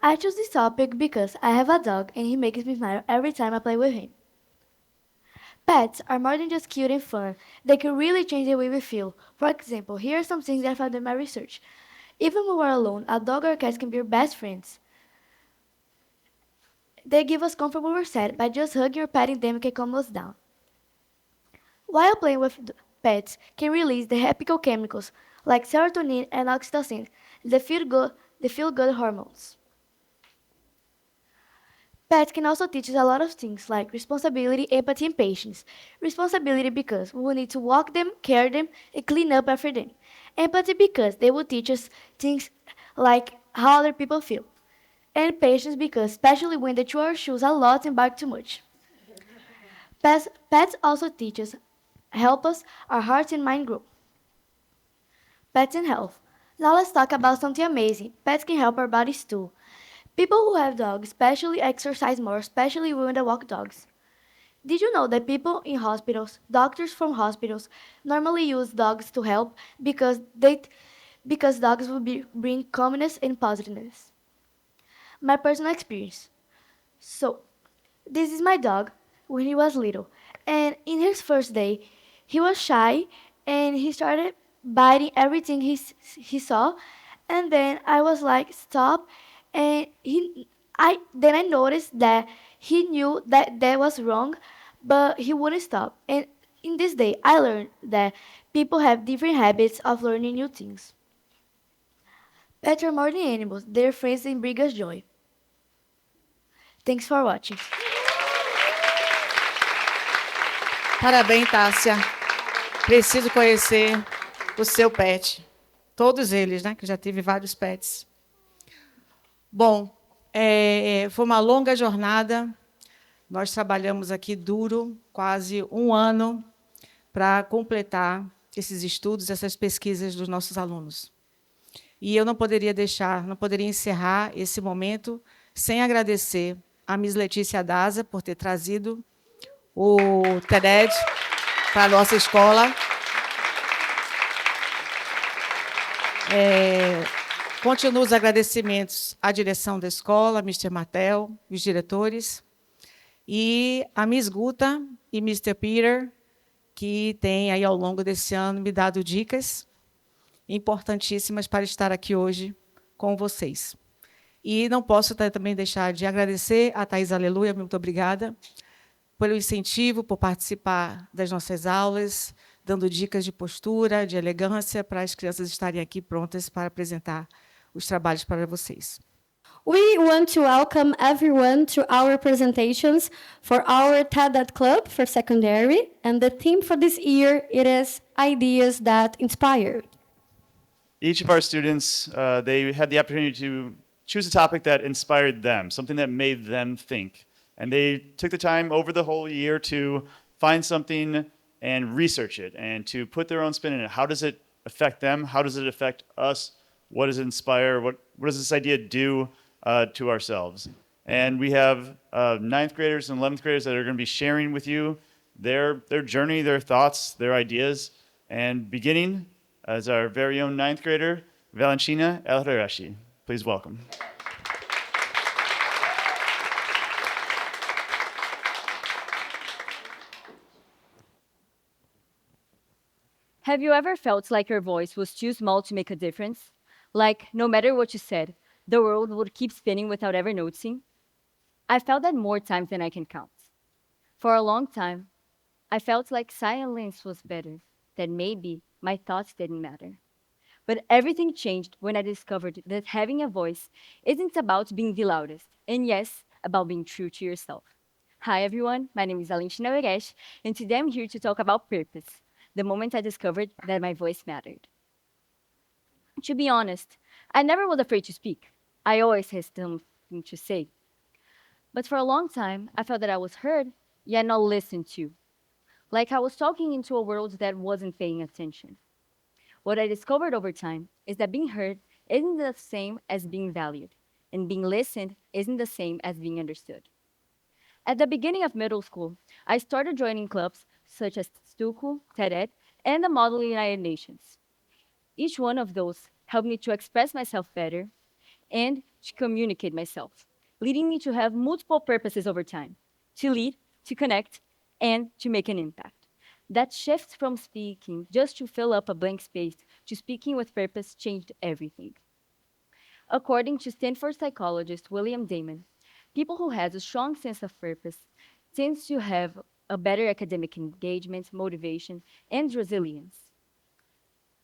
I chose this topic because I have a dog and he makes me smile every time I play with him. Pets are more than just cute and fun, they can really change the way we feel. For example, here are some things that I found in my research. Even when we're alone, a dog or a cat can be your best friends. They give us comfort when we're sad, by just hugging or patting them can calm us down. While playing with pets can release the happy chemicals like serotonin and oxytocin, the feel-good hormones. Pets can also teach us a lot of things like responsibility, empathy, and patience. Responsibility because we will need to walk them, care them, and clean up after them. Empathy because they will teach us things like how other people feel. And patience because, especially when they chew our shoes a lot and bark too much. Pets also teach us, help us, our hearts and mind grow. Pets and health. Now let's talk about something amazing. Pets can help our bodies too. People who have dogs especially exercise more, especially when they walk dogs. Did you know that people in hospitals, doctors from hospitals, normally use dogs to help because dogs will bring calmness and positiveness? My personal experience. So, this is my dog when he was little. And in his first day, he was shy and he started biting everything he saw. And then I was like, stop. And then I noticed that he knew that that was wrong, but he wouldn't stop. And in this day, I learned that people have different habits of learning new things. Pets are more than animals, they're friends and bring us joy. Thanks for watching. Parabéns, Tássia. Preciso conhecer o seu pet. Todos eles, né? Que já tive vários pets. Bom, foi uma longa jornada. Nós trabalhamos aqui duro, quase um ano, para completar esses estudos, essas pesquisas dos nossos alunos. E eu não poderia encerrar esse momento sem agradecer a Miss Letícia Daza por ter trazido o TED para a nossa escola. Continuo os agradecimentos à direção da escola, Mr. Mattel, os diretores, e a Miss Guta e Mr. Peter, que têm, aí, ao longo desse ano, me dado dicas importantíssimas para estar aqui hoje com vocês. E não posso também deixar de agradecer a Thais Aleluia, muito obrigada, pelo incentivo, por participar das nossas aulas, dando dicas de postura, de elegância, para as crianças estarem aqui prontas para apresentar os trabalhos para vocês. We want to welcome everyone to our presentations for our TED Club for secondary, and the theme for this year it is Ideas That Inspire. Each of our students, they had the opportunity to choose a topic that inspired them, something that made them think. And they took the time over the whole year to find something and research it and to put their own spin in it. How does it affect them? How does it affect us? What does it inspire? What does this idea do to ourselves? And we have ninth graders and 11th graders that are going to be sharing with you their journey, their thoughts, their ideas. And beginning as our very own ninth grader, Valentina El Harashi. Please welcome. Have you ever felt like your voice was too small to make a difference? Like, no matter what you said, the world would keep spinning without ever noticing? I felt that more times than I can count. For a long time, I felt like silence was better, that maybe my thoughts didn't matter. But everything changed when I discovered that having a voice isn't about being the loudest, and yes, about being true to yourself. Hi everyone, my name is Valentina Oresh, and today I'm here to talk about purpose, the moment I discovered that my voice mattered. To be honest, I never was afraid to speak. I always had something to say. But for a long time, I felt that I was heard, yet not listened to. Like I was talking into a world that wasn't paying attention. What I discovered over time is that being heard isn't the same as being valued, and being listened isn't the same as being understood. At the beginning of middle school, I started joining clubs such as Stuku, TED, and the Model United Nations. Each one of those helped me to express myself better and to communicate myself, leading me to have multiple purposes over time to lead, to connect, and to make an impact. That shift from speaking just to fill up a blank space to speaking with purpose changed everything. According to Stanford psychologist William Damon, people who have a strong sense of purpose tend to have a better academic engagement, motivation, and resilience.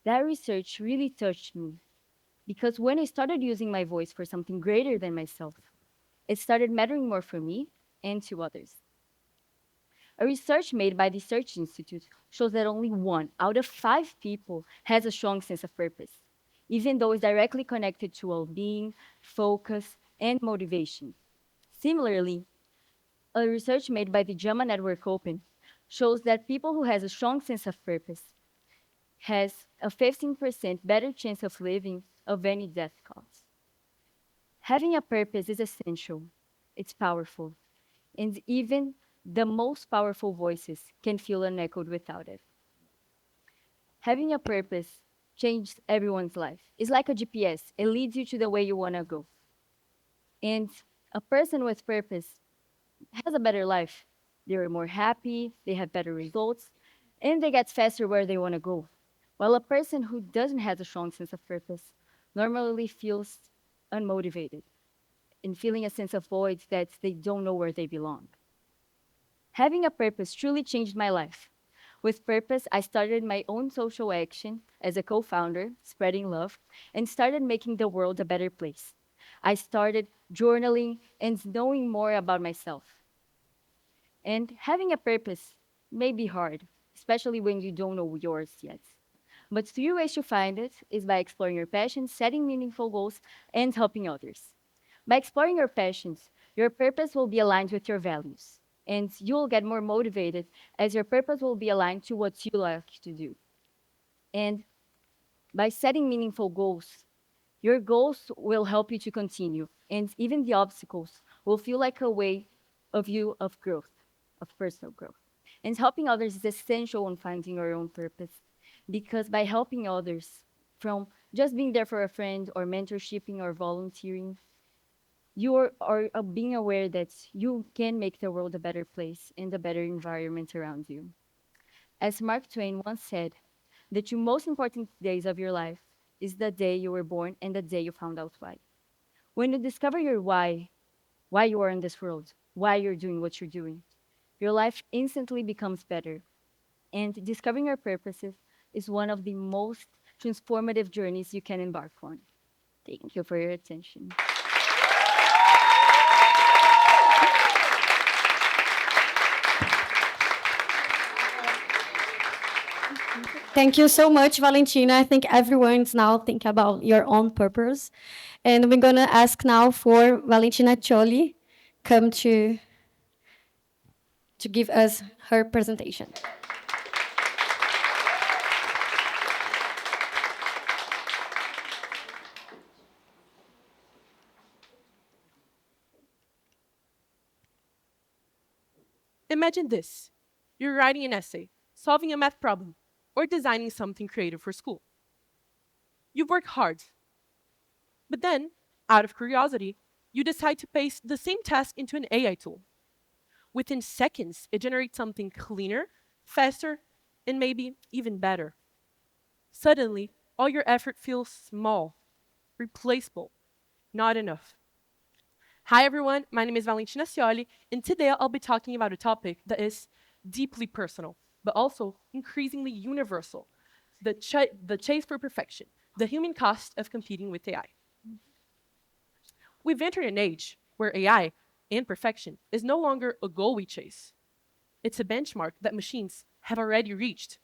That research really touched me because when I started using my voice for something greater than myself, it started mattering more for me and to others. A research made by the Search Institute shows that only 1 out of 5 people has a strong sense of purpose, even though it's directly connected to well-being, focus, and motivation. Similarly, a research made by the JAMA Network Open shows that people who has a strong sense of purpose has a 15% better chance of living of any death cause. Having a purpose is essential. It's powerful. And even the most powerful voices can feel unechoed without it. Having a purpose changes everyone's life. It's like a GPS. It leads you to the way you want to go. And a person with purpose has a better life. They're more happy, they have better results, and they get faster where they want to go. While a person who doesn't have a strong sense of purpose normally feels unmotivated and feeling a sense of void that they don't know where they belong. Having a purpose truly changed my life. With purpose, I started my own social action as a co founder, spreading love, and started making the world a better place. I started journaling and knowing more about myself. And having a purpose may be hard, especially when you don't know yours yet. But 3 ways to find it is by exploring your passions, setting meaningful goals, and helping others. By exploring your passions, your purpose will be aligned with your values, and you'll get more motivated as your purpose will be aligned to what you like to do. And by setting meaningful goals, your goals will help you to continue, and even the obstacles will feel like a way of you of growth, of personal growth. And helping others is essential in finding your own purpose, because by helping others, from just being there for a friend or mentorshiping or volunteering, you are being aware that you can make the world a better place and a better environment around you. As Mark Twain once said, the 2 most important days of your life is the day you were born and the day you found out why. When you discover your why you are in this world, why you're doing what you're doing, your life instantly becomes better. And discovering your purposes is one of the most transformative journeys you can embark on. Thank you for your attention. Thank you so much, Valentina. I think everyone's now thinking about your own purpose. And we're going to ask now for Valentina Choli come to give us her presentation. Imagine this: you're writing an essay, solving a math problem, or designing something creative for school. You've worked hard, but then, out of curiosity, you decide to paste the same task into an AI tool. Within seconds, it generates something cleaner, faster, and maybe even better. Suddenly, all your effort feels small, replaceable, not enough. Hi everyone, my name is Valentina Scioli, and today I'll be talking about a topic that is deeply personal, but also increasingly universal: the chase for perfection, the human cost of competing with AI. We've entered an age where AI and perfection is no longer a goal we chase. It's a benchmark that machines have already reached,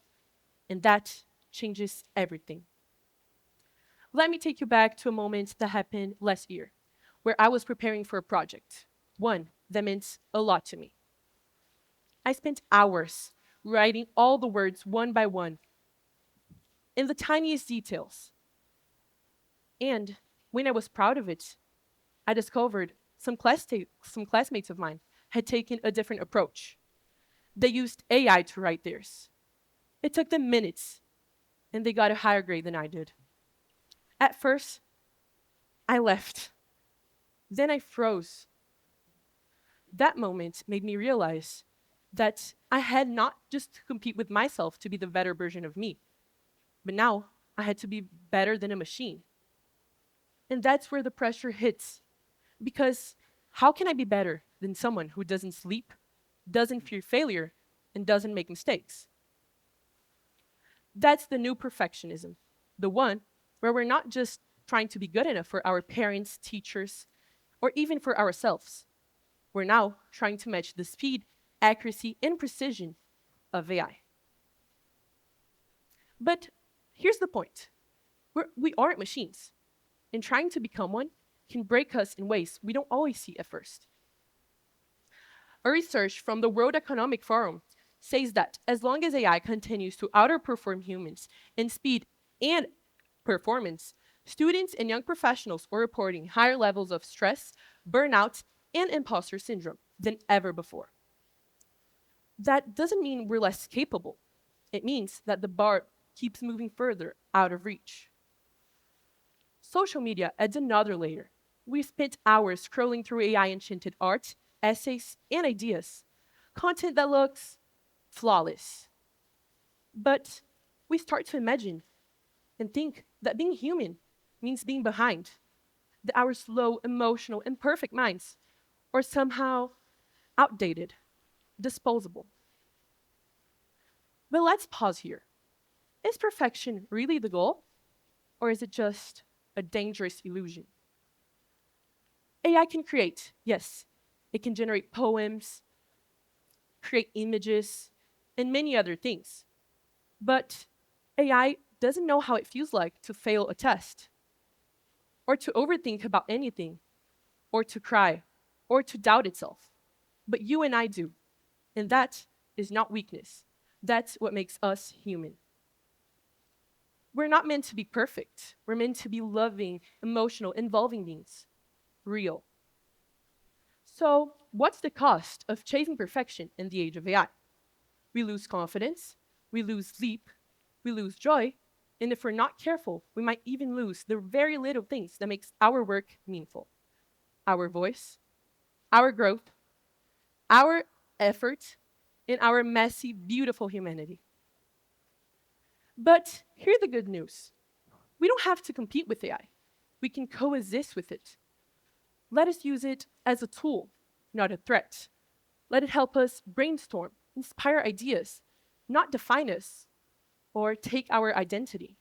and that changes everything. Let me take you back to a moment that happened last year, where I was preparing for a project, one that meant a lot to me. I spent hours writing all the words one by one, in the tiniest details. And when I was proud of it, I discovered some classmates of mine had taken a different approach. They used AI to write theirs. It took them minutes, and they got a higher grade than I did. At first, I left. Then I froze. That moment made me realize that I had not just to compete with myself to be the better version of me, but now I had to be better than a machine. And that's where the pressure hits. Because how can I be better than someone who doesn't sleep, doesn't fear failure, and doesn't make mistakes? That's the new perfectionism, the one where we're not just trying to be good enough for our parents, teachers, or even for ourselves. We're now trying to match the speed, accuracy, and precision of AI. But here's the point: we aren't machines, and trying to become one can break us in ways we don't always see at first. A research from the World Economic Forum says that as long as AI continues to outperform humans in speed and performance, students and young professionals are reporting higher levels of stress, burnout, and imposter syndrome than ever before. That doesn't mean we're less capable. It means that the bar keeps moving further out of reach. Social media adds another layer. We spent hours scrolling through AI enchanted art, essays, and ideas, content that looks flawless. But we start to imagine and think that being human means being behind, that our slow, emotional, imperfect minds are somehow outdated, disposable. But let's pause here. Is perfection really the goal? Or is it just a dangerous illusion? AI can create, yes, it can generate poems, create images, and many other things. But AI doesn't know how it feels like to fail a test, or to overthink about anything, or to cry, or to doubt itself. But you and I do. And that is not weakness. That's what makes us human. We're not meant to be perfect. We're meant to be loving, emotional, involving beings, real. So, what's the cost of chasing perfection in the age of AI? We lose confidence, we lose sleep, we lose joy, and if we're not careful, we might even lose the very little things that makes our work meaningful. Our voice, our growth, our effort, and our messy, beautiful humanity. But here's the good news: we don't have to compete with AI. We can coexist with it. Let us use it as a tool, not a threat. Let it help us brainstorm, inspire ideas, not define us or take our identity.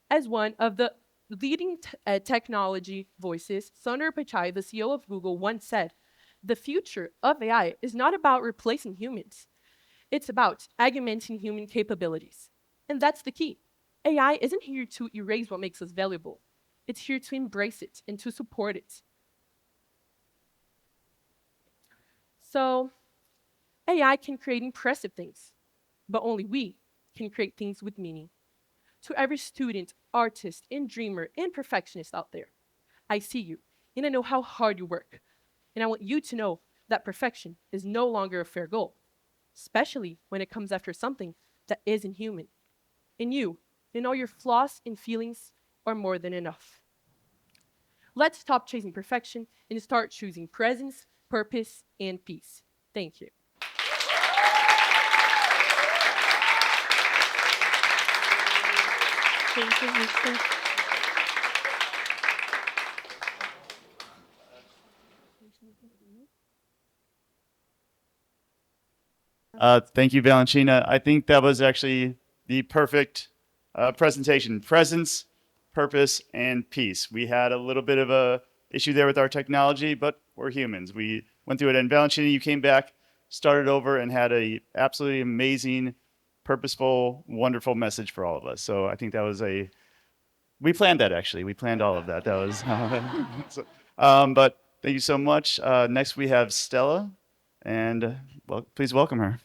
As one of the leading technology voices, Sundar Pichai, the CEO of Google, once said, "The future of AI is not about replacing humans. It's about augmenting human capabilities. And that's the key. AI isn't here to erase what makes us valuable, it's here to embrace it and to support it. So, AI can create impressive things, but only we can create things with meaning. To every student, artist, and dreamer and perfectionist out there, I see you, and I know how hard you work. And I want you to know that perfection is no longer a fair goal, especially when it comes after something that isn't human. And you, in all your flaws and feelings, are more than enough. Let's stop chasing perfection and start choosing presence, purpose, and peace. Thank you. Thank you, Mr. Thank you, Valentina. I think that was actually the perfect presentation. Presence, purpose, and peace. We had a little bit of a issue there with our technology, but we're humans. We went through it. And Valentina, you came back, started over, and had a absolutely amazing, purposeful, wonderful message for all of us. So I think that was a we planned that actually. We planned all of that. That was, but thank you so much. Next we have Stella, and well, please welcome her.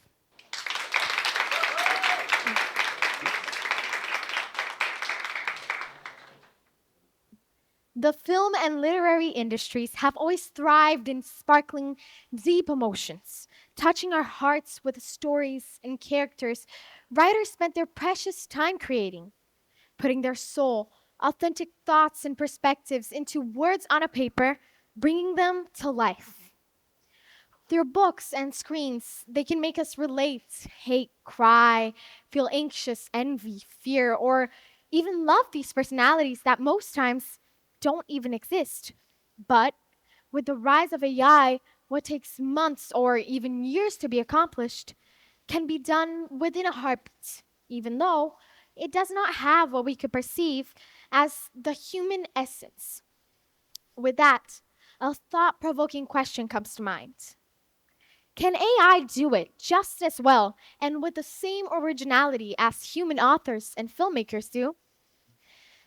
The film and literary industries have always thrived in sparkling deep emotions, touching our hearts with stories and characters writers spent their precious time creating, putting their soul, authentic thoughts, and perspectives into words on a paper, bringing them to life. Through books and screens, they can make us relate, hate, cry, feel anxious, envy, fear, or even love these personalities that most times don't even exist. But with the rise of AI, what takes months or even years to be accomplished can be done within a heartbeat, even though it does not have what we could perceive as the human essence. With that, a thought provoking question comes to mind. Can AI do it just as well and with the same originality as human authors and filmmakers do?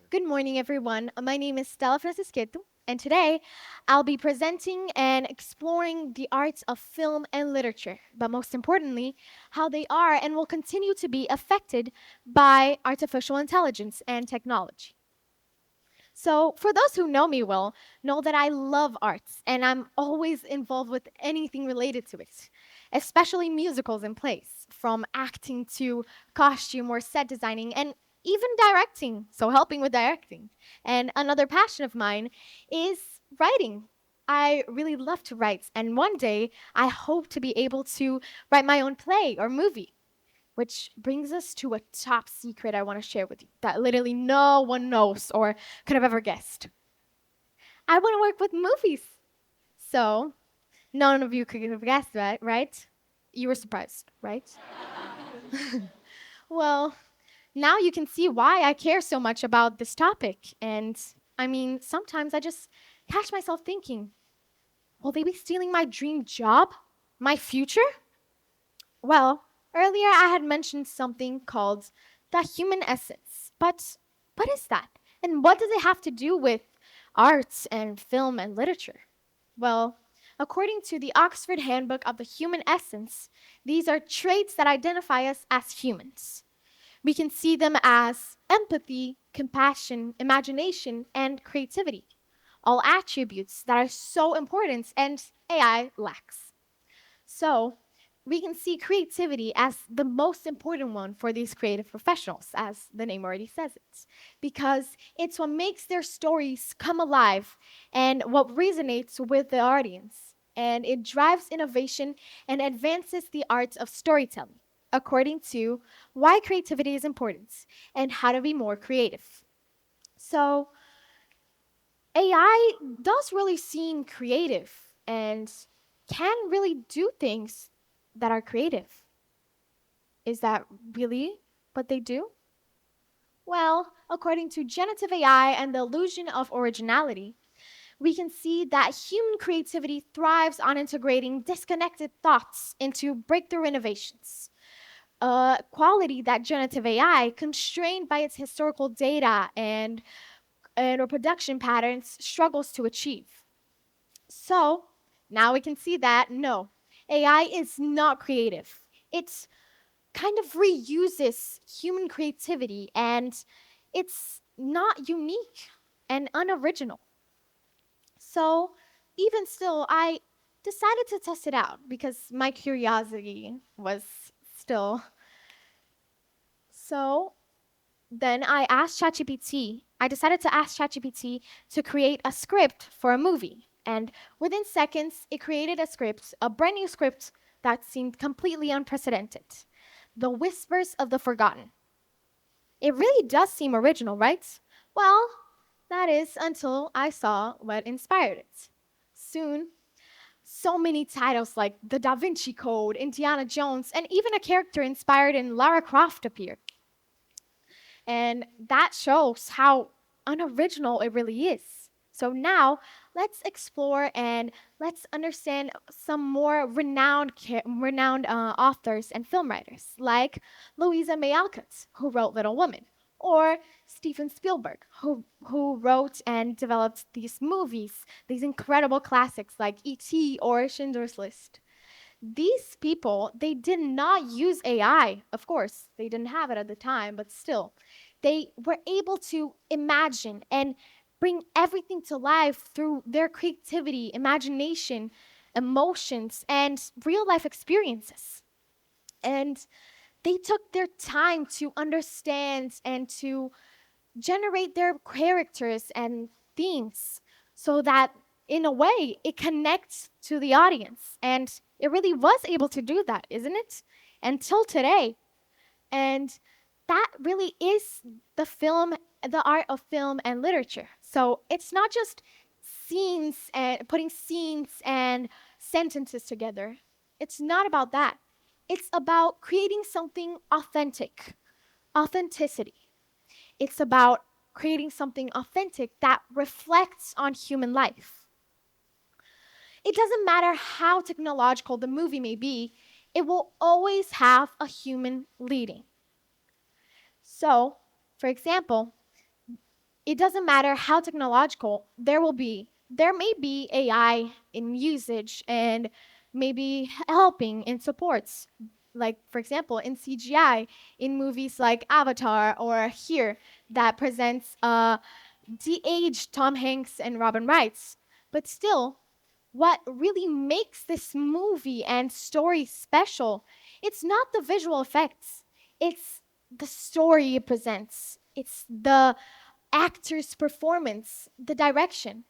Good morning, everyone. My name is Stella Francisqueto, and today I'll be presenting and exploring the arts of film and literature, but most importantly, how they are and will continue to be affected by artificial intelligence and technology. So, for those who know me well, know that I love arts and I'm always involved with anything related to it, especially musicals and plays, from acting to costume or set designing and even directing, so helping with directing. And another passion of mine is writing. I really love to write, and one day I hope to be able to write my own play or movie. Which brings us to a top secret I want to share with you that literally no one knows or could have ever guessed. I want to work with movies. So, none of you could have guessed that, right? You were surprised, right? Well, now you can see why I care so much about this topic. And I mean, sometimes I just catch myself thinking, will they be stealing my dream job? My future? Well, earlier I had mentioned something called the human essence. But what is that? And what does it have to do with arts and film and literature? Well, according to the Oxford Handbook of the Human Essence, these are traits that identify us as humans. We can see them as empathy, compassion, imagination, and creativity, all attributes that are so important and AI lacks. So, we can see creativity as the most important one for these creative professionals, as the name already says it, because it's what makes their stories come alive and what resonates with the audience. And it drives innovation and advances the art of storytelling, according to why creativity is important and how to be more creative. So, AI does really seem creative and can really do things that are creative. Is that really what they do? Well, according to generative AI and the illusion of originality, we can see that human creativity thrives on integrating disconnected thoughts into breakthrough innovations. a quality that generative AI, constrained by its historical data and reproduction patterns, struggles to achieve. So now we can see that no, AI is not creative. It's kind of reuses human creativity and it's not unique and unoriginal. So, even still, I decided to test it out because my curiosity was still. So, then I decided to ask ChatGPT to create a script for a movie. And within seconds, it created a script, a brand new script that seemed completely unprecedented. The Whispers of the Forgotten. It really does seem original, right? Well, that is until I saw what inspired it. Soon, so many titles like The Da Vinci Code, Indiana Jones, and even a character inspired in Lara Croft appeared. And that shows how unoriginal it really is. So now let's explore and let's understand some more renowned authors and film writers, like Louisa May Alcott, who wrote Little Women, or Steven Spielberg, who wrote and developed these movies, these incredible classics like E.T. or Schindler's List. These people, they did not use AI. Of course, they didn't have it at the time, but still, they were able to imagine and bring everything to life through their creativity, imagination, emotions, and real life experiences. And they took their time to understand and to generate their characters and themes so that in a way it connects to the audience, and it really was able to do that, isn't it, until today. And that really is the art of film and literature. So it's not just scenes and putting scenes and sentences together. It's not about that. It's about creating something authentic, authenticity. It's about creating something authentic that reflects on human life. It doesn't matter how technological the movie may be, it will always have a human leading. So, for example, it doesn't matter how technological there may be AI in usage and maybe helping in supports. Like, for example, in CGI, in movies like Avatar or Here, that presents de-aged Tom Hanks and Robin Wright. But still, what really makes this movie and story special, it's not the visual effects, it's the story it presents, it's the actor's performance, the direction.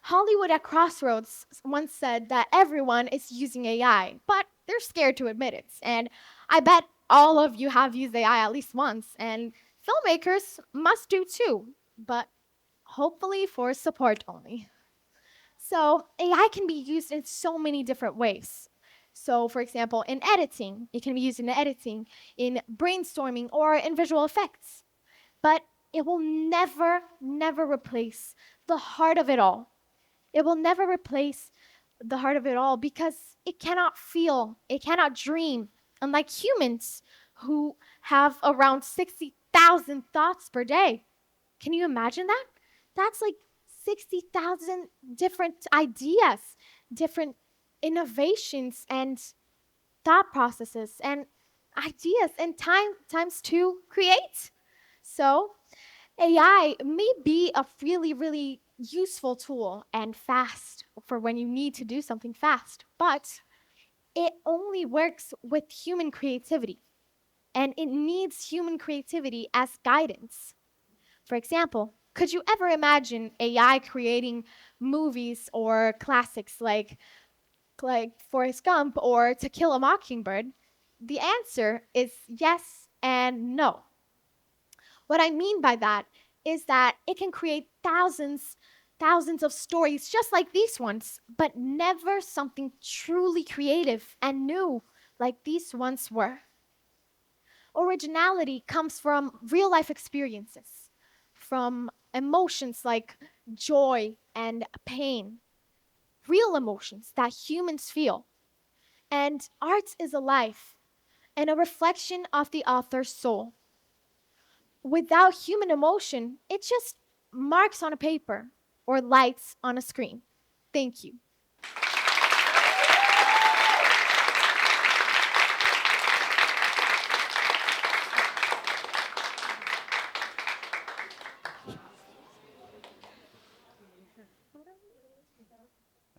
Hollywood at Crossroads once said that everyone is using AI, but they're scared to admit it. And I bet all of you have used AI at least once, and filmmakers must do too, but hopefully for support only. So, AI can be used in so many different ways. So, for example, in editing, it can be used in editing, in brainstorming, or in visual effects. But it will never, never replace the heart of it all. It will never replace the heart of it all because it cannot feel, it cannot dream, unlike humans who have around 60,000 thoughts per day. Can you imagine that? That's like 60,000 different ideas, different innovations and thought processes and ideas and time times to create. So, AI may be a really, really useful tool and fast for when you need to do something fast, but it only works with human creativity and it needs human creativity as guidance. For example, could you ever imagine AI creating movies or classics like Forrest Gump or To Kill a Mockingbird? The answer is yes and no. What I mean by that is that it can create thousands of stories just like these ones, but never something truly creative and new like these ones were. Originality comes from real life experiences, from emotions like joy and pain, real emotions that humans feel. And art is alive. and a reflection of the author's soul. Without human emotion, it's just marks on a paper or lights on a screen. Thank you.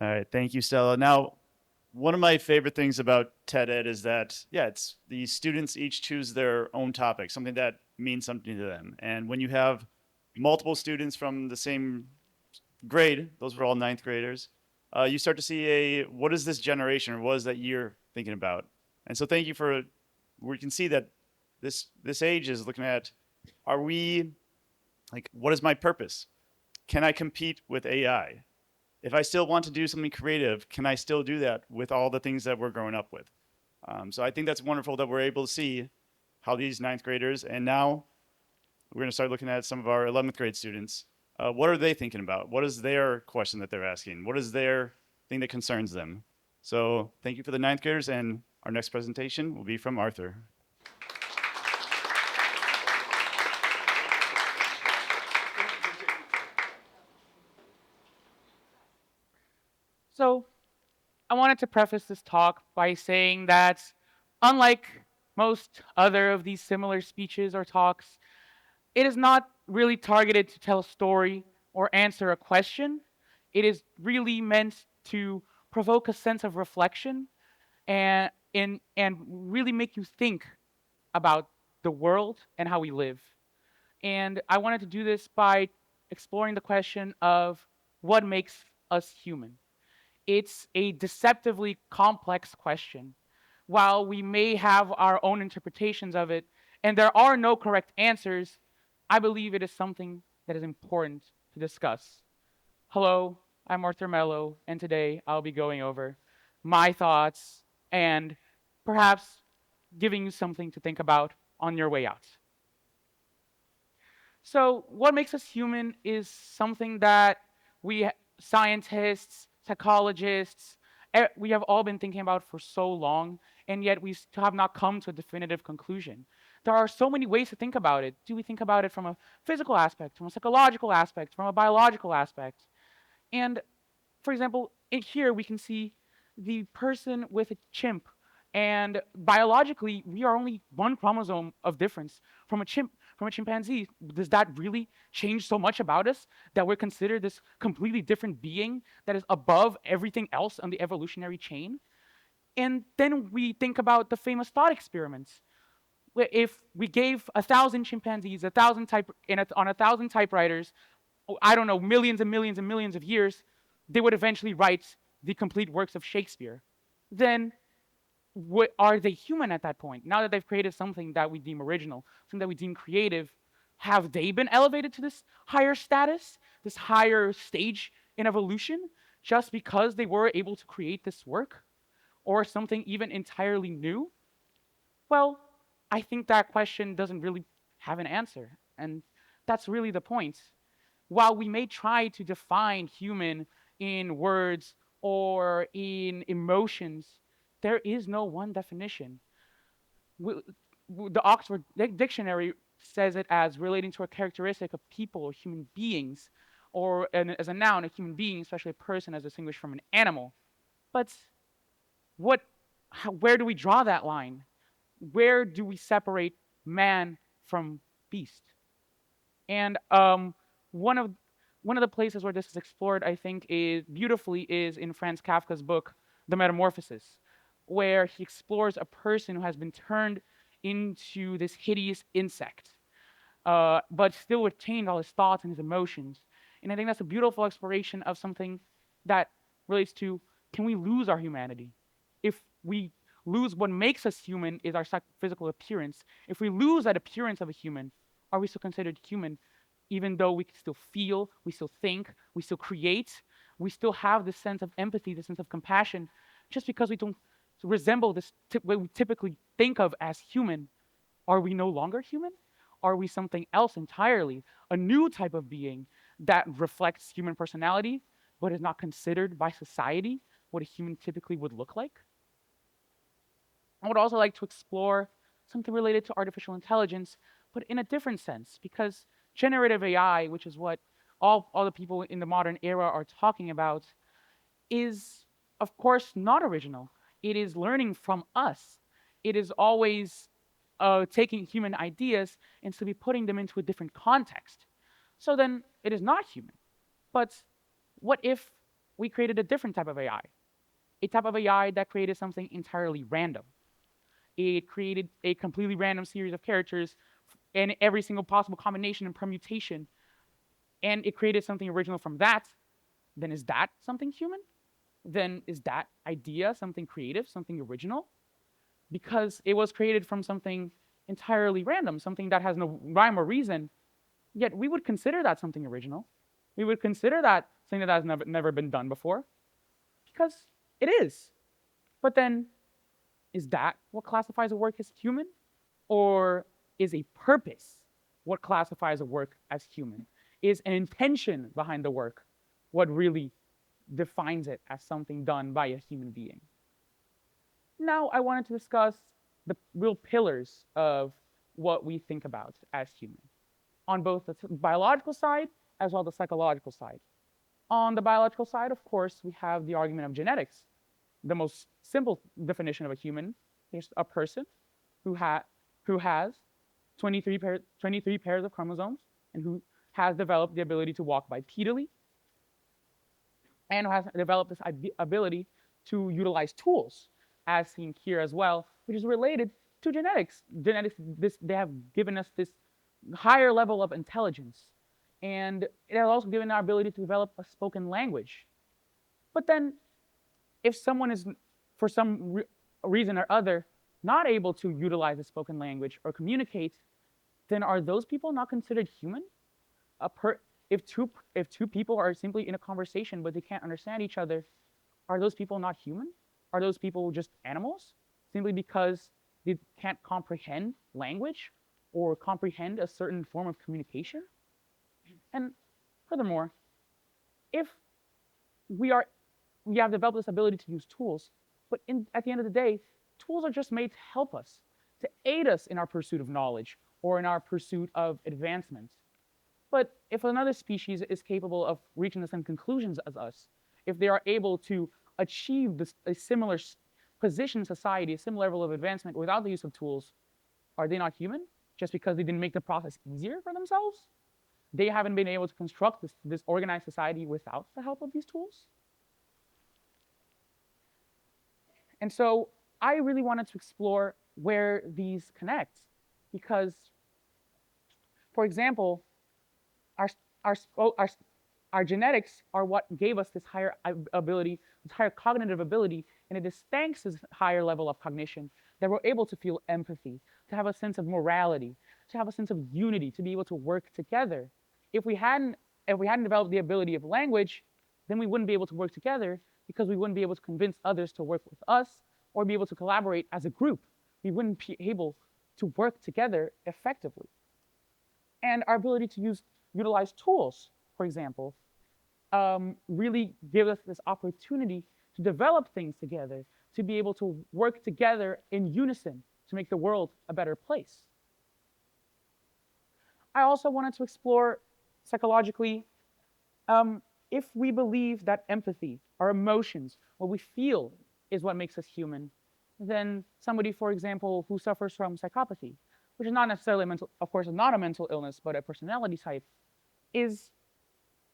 All right, thank you, Stella. Now, one of my favorite things about TED Ed is that, yeah, it's the students each choose their own topic, something that means something to them. And when you have multiple students from the same grade, those were all ninth graders, you start to see what is this generation or what is that year thinking about? And so thank you for, we can see that this age is looking at, are we, like, what is my purpose? Can I compete with AI? If I still want to do something creative, can I still do that with all the things that we're growing up with? So I think that's wonderful that we're able to see how these ninth graders, and now we're going to start looking at some of our 11th grade students. What are they thinking about? What is their question that they're asking? What is their thing that concerns them? So thank you for the ninth graders, and our next presentation will be from Arthur. So I wanted to preface this talk by saying that unlike most other of these similar speeches or talks, it is not really targeted to tell a story or answer a question. It is really meant to provoke a sense of reflection and really make you think about the world and how we live. And I wanted to do this by exploring the question of what makes us human. It's a deceptively complex question. While we may have our own interpretations of it, and there are no correct answers, I believe it is something that is important to discuss. Hello, I'm Arthur Mello, and today I'll be going over my thoughts and perhaps giving you something to think about on your way out. So, what makes us human is something that we scientists, psychologists, we have all been thinking about for so long, and yet we still have not come to a definitive conclusion. There are so many ways to think about it. Do we think about it from a physical aspect, from a psychological aspect, from a biological aspect? And for example, in here we can see the person with a chimp. And biologically, we are only one chromosome of difference from a chimp, from a chimpanzee. Does that really change so much about us that we're considered this completely different being that is above everything else on the evolutionary chain? And then we think about the famous thought experiments. If we gave 1,000 chimpanzees on 1,000 typewriters, I don't know, millions and millions and millions of years, they would eventually write the complete works of Shakespeare. Then are they human at that point? Now that they've created something that we deem original, something that we deem creative, have they been elevated to this higher status, this higher stage in evolution, just because they were able to create this work? Or something even entirely new? Well, I think that question doesn't really have an answer. And that's really the point. While we may try to define human in words or in emotions, there is no one definition. The Oxford Dictionary says it as relating to a characteristic of people or human beings, or as a noun, a human being, especially a person as distinguished from an animal. But where do we draw that line? Where do we separate man from beast? And one of the places where this is explored, I think, is beautifully is in Franz Kafka's book, The Metamorphosis, where he explores a person who has been turned into this hideous insect, but still retained all his thoughts and his emotions. And I think that's a beautiful exploration of something that relates to, can we lose our humanity? If we lose what makes us human is our physical appearance. If we lose that appearance of a human, are we still considered human? Even though we can still feel, we still think, we still create, we still have this sense of empathy, this sense of compassion, just because we don't resemble what we typically think of as human, are we no longer human? Are we something else entirely? A new type of being that reflects human personality, but is not considered by society what a human typically would look like? I would also like to explore something related to artificial intelligence, but in a different sense, because generative AI, which is what all the people in the modern era are talking about, is, of course, not original. It is learning from us. It is always taking human ideas and simply putting them into a different context. So then it is not human. But what if we created a different type of AI? A type of AI that created something entirely random. It created a completely random series of characters and every single possible combination and permutation, and it created something original from that. Then is that something human? Then is that idea something creative, something original? Because it was created from something entirely random, something that has no rhyme or reason, yet we would consider that something original. We would consider that something that has never been done before, because it is. But then, is that what classifies a work as human? Or is a purpose what classifies a work as human? Is an intention behind the work what really defines it as something done by a human being? Now I wanted to discuss the real pillars of what we think about as human, on both the biological side as well as the psychological side. On the biological side, of course, we have the argument of genetics. The most simple definition of a human is a person who, who has 23 pairs of chromosomes and who has developed the ability to walk bipedally and who has developed this ability to utilize tools, as seen here as well, which is related to genetics. Genetics, they have given us this higher level of intelligence, and it has also given our ability to develop a spoken language. But then, if someone is, for some reason or other, not able to utilize the spoken language or communicate, then are those people not considered human? If two people are simply in a conversation but they can't understand each other, are those people not human? Are those people just animals simply because they can't comprehend language or comprehend a certain form of communication? And furthermore, if we are we have developed this ability to use tools, but at the end of the day, tools are just made to help us, to aid us in our pursuit of knowledge or in our pursuit of advancement. But if another species is capable of reaching the same conclusions as us, if they are able to achieve a similar position in society, a similar level of advancement without the use of tools, are they not human just because they didn't make the process easier for themselves? They haven't been able to construct this organized society without the help of these tools? And so I really wanted to explore where these connect, because, for example, our, our, our, our genetics are what gave us this higher ability, this higher cognitive ability, and it is thanks to this higher level of cognition that we're able to feel empathy, to have a sense of morality, to have a sense of unity, to be able to work together. If we hadn't developed the ability of language, then we wouldn't be able to work together because we wouldn't be able to convince others to work with us or be able to collaborate as a group. We wouldn't be able to work together effectively. And our ability to utilize tools, for example, really gives us this opportunity to develop things together, to be able to work together in unison to make the world a better place. I also wanted to explore psychologically if we believe that empathy, our emotions, what we feel is what makes us human, then somebody, for example, who suffers from psychopathy, which is not necessarily mental, of course, not a mental illness, but a personality type, is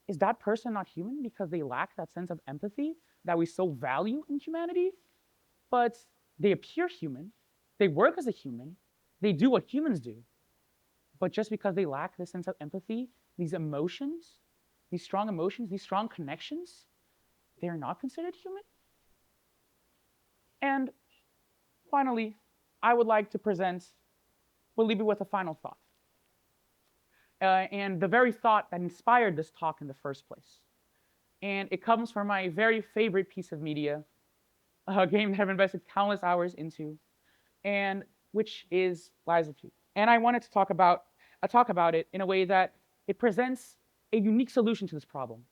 that person not human because they lack that sense of empathy that we so value in humanity? But they appear human, they work as a human, they do what humans do. But just because they lack this sense of empathy, these emotions, these strong emotions, these strong connections, they're not considered human? And finally, I would like to we'll leave you with a final thought. And the very thought that inspired this talk in the first place. And it comes from my very favorite piece of media, a game that I've invested countless hours into, and which is Lies of P. And I wanted to talk about it in a way that it presents a unique solution to this problem.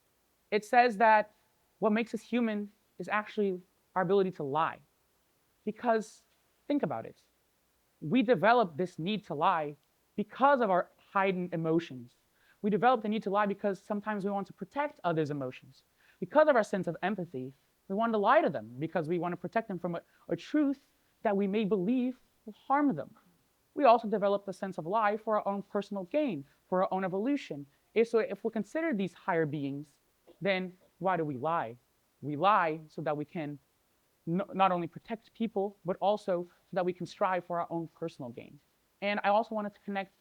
It says that what makes us human is actually our ability to lie. Because Think about it. We develop this need to lie because of our heightened emotions. We develop the need to lie because sometimes we want to protect others' emotions. Because of our sense of empathy, we want to lie to them because we want to protect them from a truth that we may believe will harm them. We also develop the sense of lie for our own personal gain, for our own evolution. So if we consider these higher beings, then why do we lie? We lie so that we can not only protect people, but also so that we can strive for our own personal gain. And I also wanted to connect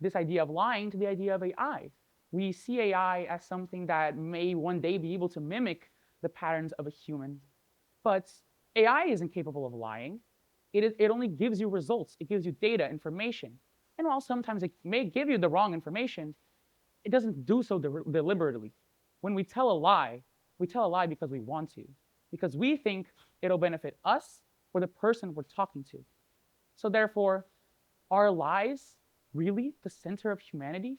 this idea of lying to the idea of AI. We see AI as something that may one day be able to mimic the patterns of a human, but AI isn't capable of lying. It only gives you results. It gives you data, information. And while sometimes it may give you the wrong information, it doesn't do so deliberately. When we tell a lie because we want to, because we think it'll benefit us or the person we're talking to. So therefore, are lies really the center of humanity?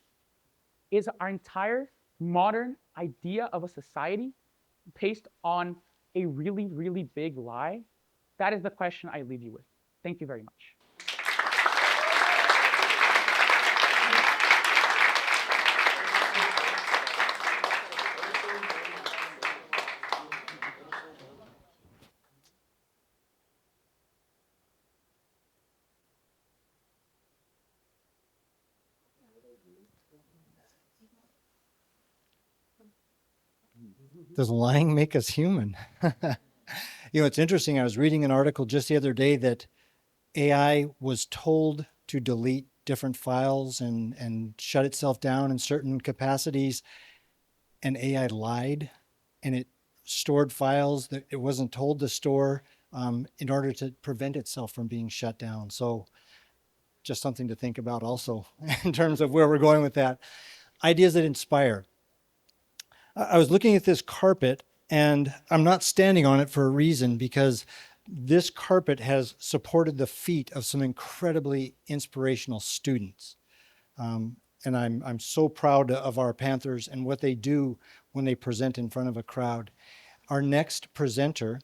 Is our entire modern idea of a society based on a really, really big lie? That is the question I leave you with. Thank you very much. Does lying make us human? It's interesting. I was reading an article just the other day that AI was told to delete different files and shut itself down in certain capacities, and AI lied, and it stored files that it wasn't told to store in order to prevent itself from being shut down. So just something to think about also in terms of where we're going with that. Ideas that inspire. I was looking at this carpet, and I'm not standing on it for a reason, because this carpet has supported the feet of some incredibly inspirational students. And I'm so proud of our Panthers and what they do when they present in front of a crowd. Our next presenter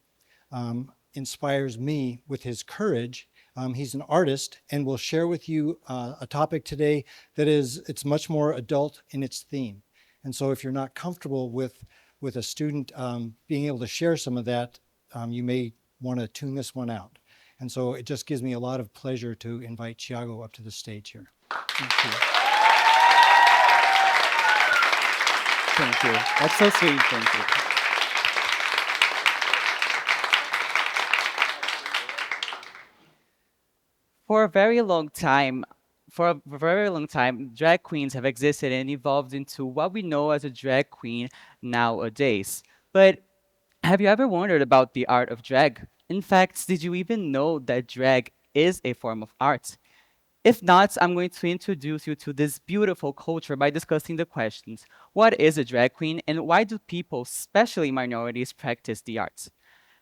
inspires me with his courage. He's an artist and will share with you a topic today that it's much more adult in its theme. And so if you're not comfortable with a student being able to share some of that, you may want to tune this one out. And so it just gives me a lot of pleasure to invite Thiago up to the stage here. Thank you. Thank you. That's so sweet. Thank you. For a very long time, drag queens have existed and evolved into what we know as a drag queen nowadays. But have you ever wondered about the art of drag? In fact, did you even know that drag is a form of art? If not, I'm going to introduce you to this beautiful culture by discussing the questions. What is a drag queen, and why do people, especially minorities, practice the arts?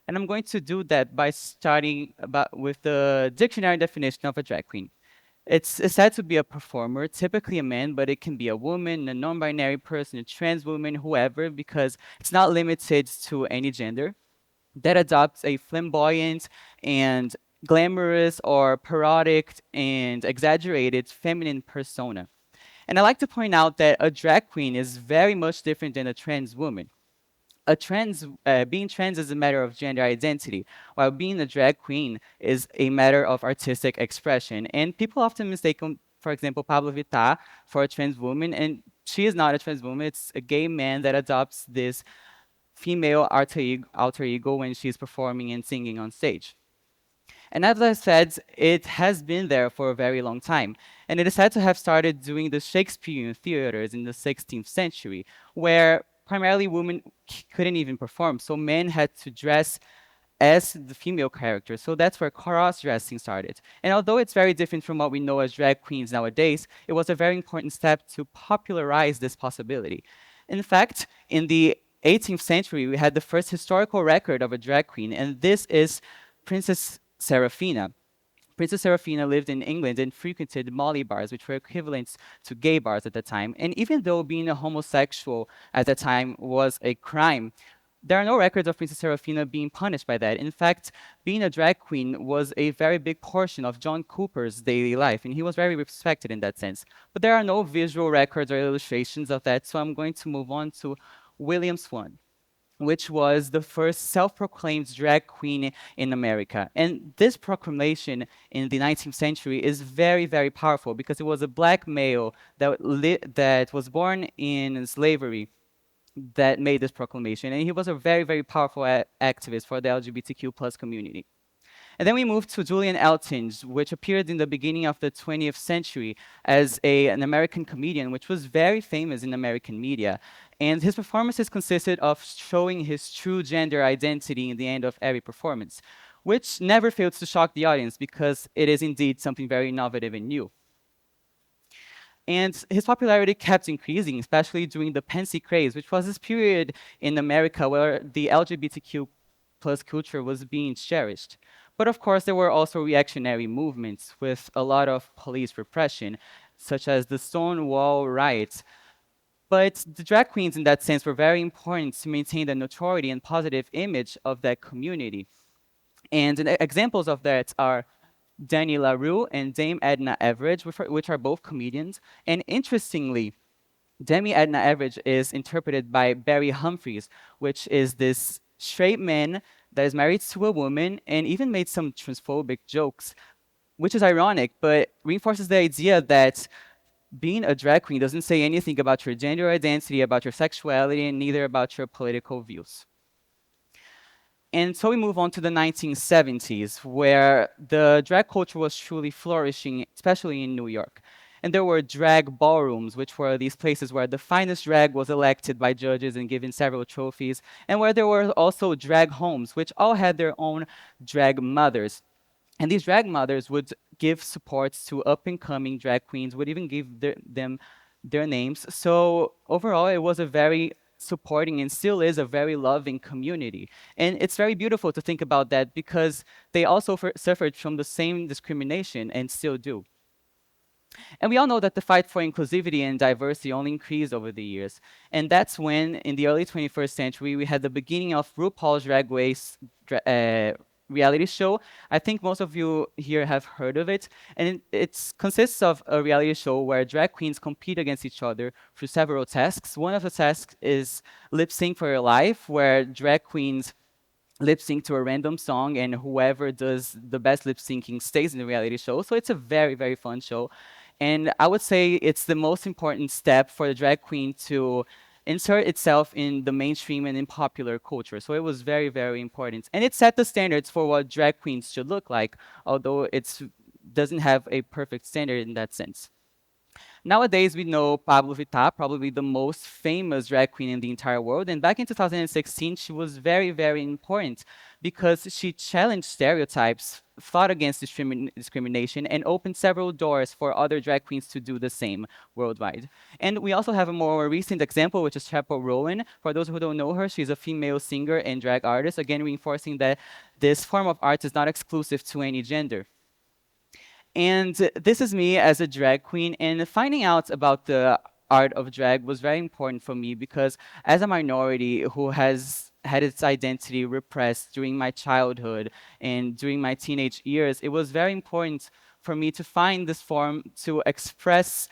And I'm going to do that by starting with the dictionary definition of a drag queen. It's said to be a performer, typically a man, but it can be a woman, a non-binary person, a trans woman, whoever, because it's not limited to any gender, that adopts a flamboyant and glamorous or parodic and exaggerated feminine persona. And I like to point out that a drag queen is very much different than a trans woman. Being trans is a matter of gender identity, while being a drag queen is a matter of artistic expression. And people often mistake, for example, Pablo Vittar for a trans woman, and she is not a trans woman. It's a gay man that adopts this female alter ego when she's performing and singing on stage. And as I said, it has been there for a very long time. And it is said to have started doing the Shakespearean theaters in the 16th century, where primarily women couldn't even perform. So men had to dress as the female character. So that's where cross-dressing started. And although it's very different from what we know as drag queens nowadays, it was a very important step to popularize this possibility. In fact, in the 18th century, we had the first historical record of a drag queen, and this is Princess Seraphina. Princess Seraphina lived in England and frequented molly bars, which were equivalents to gay bars at the time. And even though being a homosexual at the time was a crime, there are no records of Princess Serafina being punished by that. In fact, being a drag queen was a very big portion of John Cooper's daily life, and he was very respected in that sense. But there are no visual records or illustrations of that, so I'm going to move on to William Swan, which was the first self-proclaimed drag queen in America. And this proclamation in the 19th century is very, very powerful because it was a black male that was born in slavery that made this proclamation. And he was a very, very powerful activist for the LGBTQ plus community. And then we moved to Julian Eltinge, which appeared in the beginning of the 20th century as an American comedian, which was very famous in American media. And his performances consisted of showing his true gender identity in the end of every performance, which never fails to shock the audience because it is indeed something very innovative and new. And his popularity kept increasing, especially during the Pansy craze, which was this period in America where the LGBTQ plus culture was being cherished. But of course, there were also reactionary movements with a lot of police repression, such as the Stonewall riots. But the drag queens, in that sense, were very important to maintain the notoriety and positive image of that community. And examples of that are Danny LaRue and Dame Edna Everage, which are both comedians. And interestingly, Dame Edna Everage is interpreted by Barry Humphries, which is this straight man that is married to a woman and even made some transphobic jokes, which is ironic, but reinforces the idea that being a drag queen doesn't say anything about your gender identity, about your sexuality, and neither about your political views. And so we move on to the 1970s, where the drag culture was truly flourishing, especially in New York. And there were drag ballrooms, which were these places where the finest drag was elected by judges and given several trophies, and where there were also drag homes, which all had their own drag mothers. And these drag mothers would give supports to up-and-coming drag queens, would even give them their names. So overall, it was a very supporting and still is a very loving community. And it's very beautiful to think about that because they also suffered from the same discrimination and still do. And we all know that the fight for inclusivity and diversity only increased over the years. And that's when, in the early 21st century, we had the beginning of RuPaul's Drag Race reality show. I think most of you here have heard of it. And it consists of a reality show where drag queens compete against each other through several tasks. One of the tasks is lip sync for your life, where drag queens lip sync to a random song, and whoever does the best lip syncing stays in the reality show. So it's a very, very fun show. And I would say it's the most important step for the drag queen to insert itself in the mainstream and in popular culture. So it was very, very important. And it set the standards for what drag queens should look like, although it doesn't have a perfect standard in that sense. Nowadays, we know Pablo Vittar, probably the most famous drag queen in the entire world. And back in 2016, she was very, very important because she challenged stereotypes, fought against discrimination, and opened several doors for other drag queens to do the same worldwide. And we also have a more recent example, which is Chappell Rowan. For those who don't know her, she's a female singer and drag artist, again reinforcing that this form of art is not exclusive to any gender. And this is me as a drag queen, and finding out about the art of drag was very important for me because as a minority who has had its identity repressed during my childhood and during my teenage years, it was very important for me to find this form to express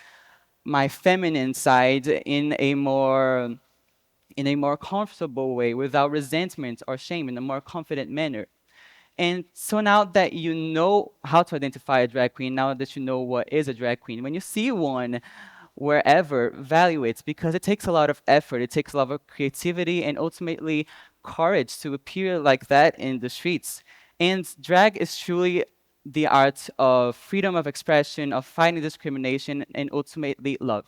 my feminine side in a more comfortable way without resentment or shame, in a more confident manner. And so now that you know how to identify a drag queen, now that you know what is a drag queen, when you see one wherever, value it because it takes a lot of effort, it takes a lot of creativity and ultimately courage to appear like that in the streets. And drag is truly the art of freedom of expression, of fighting discrimination, and ultimately love.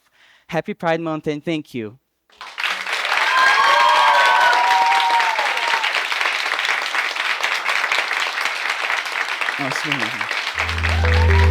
Happy Pride Month and thank you. Oh,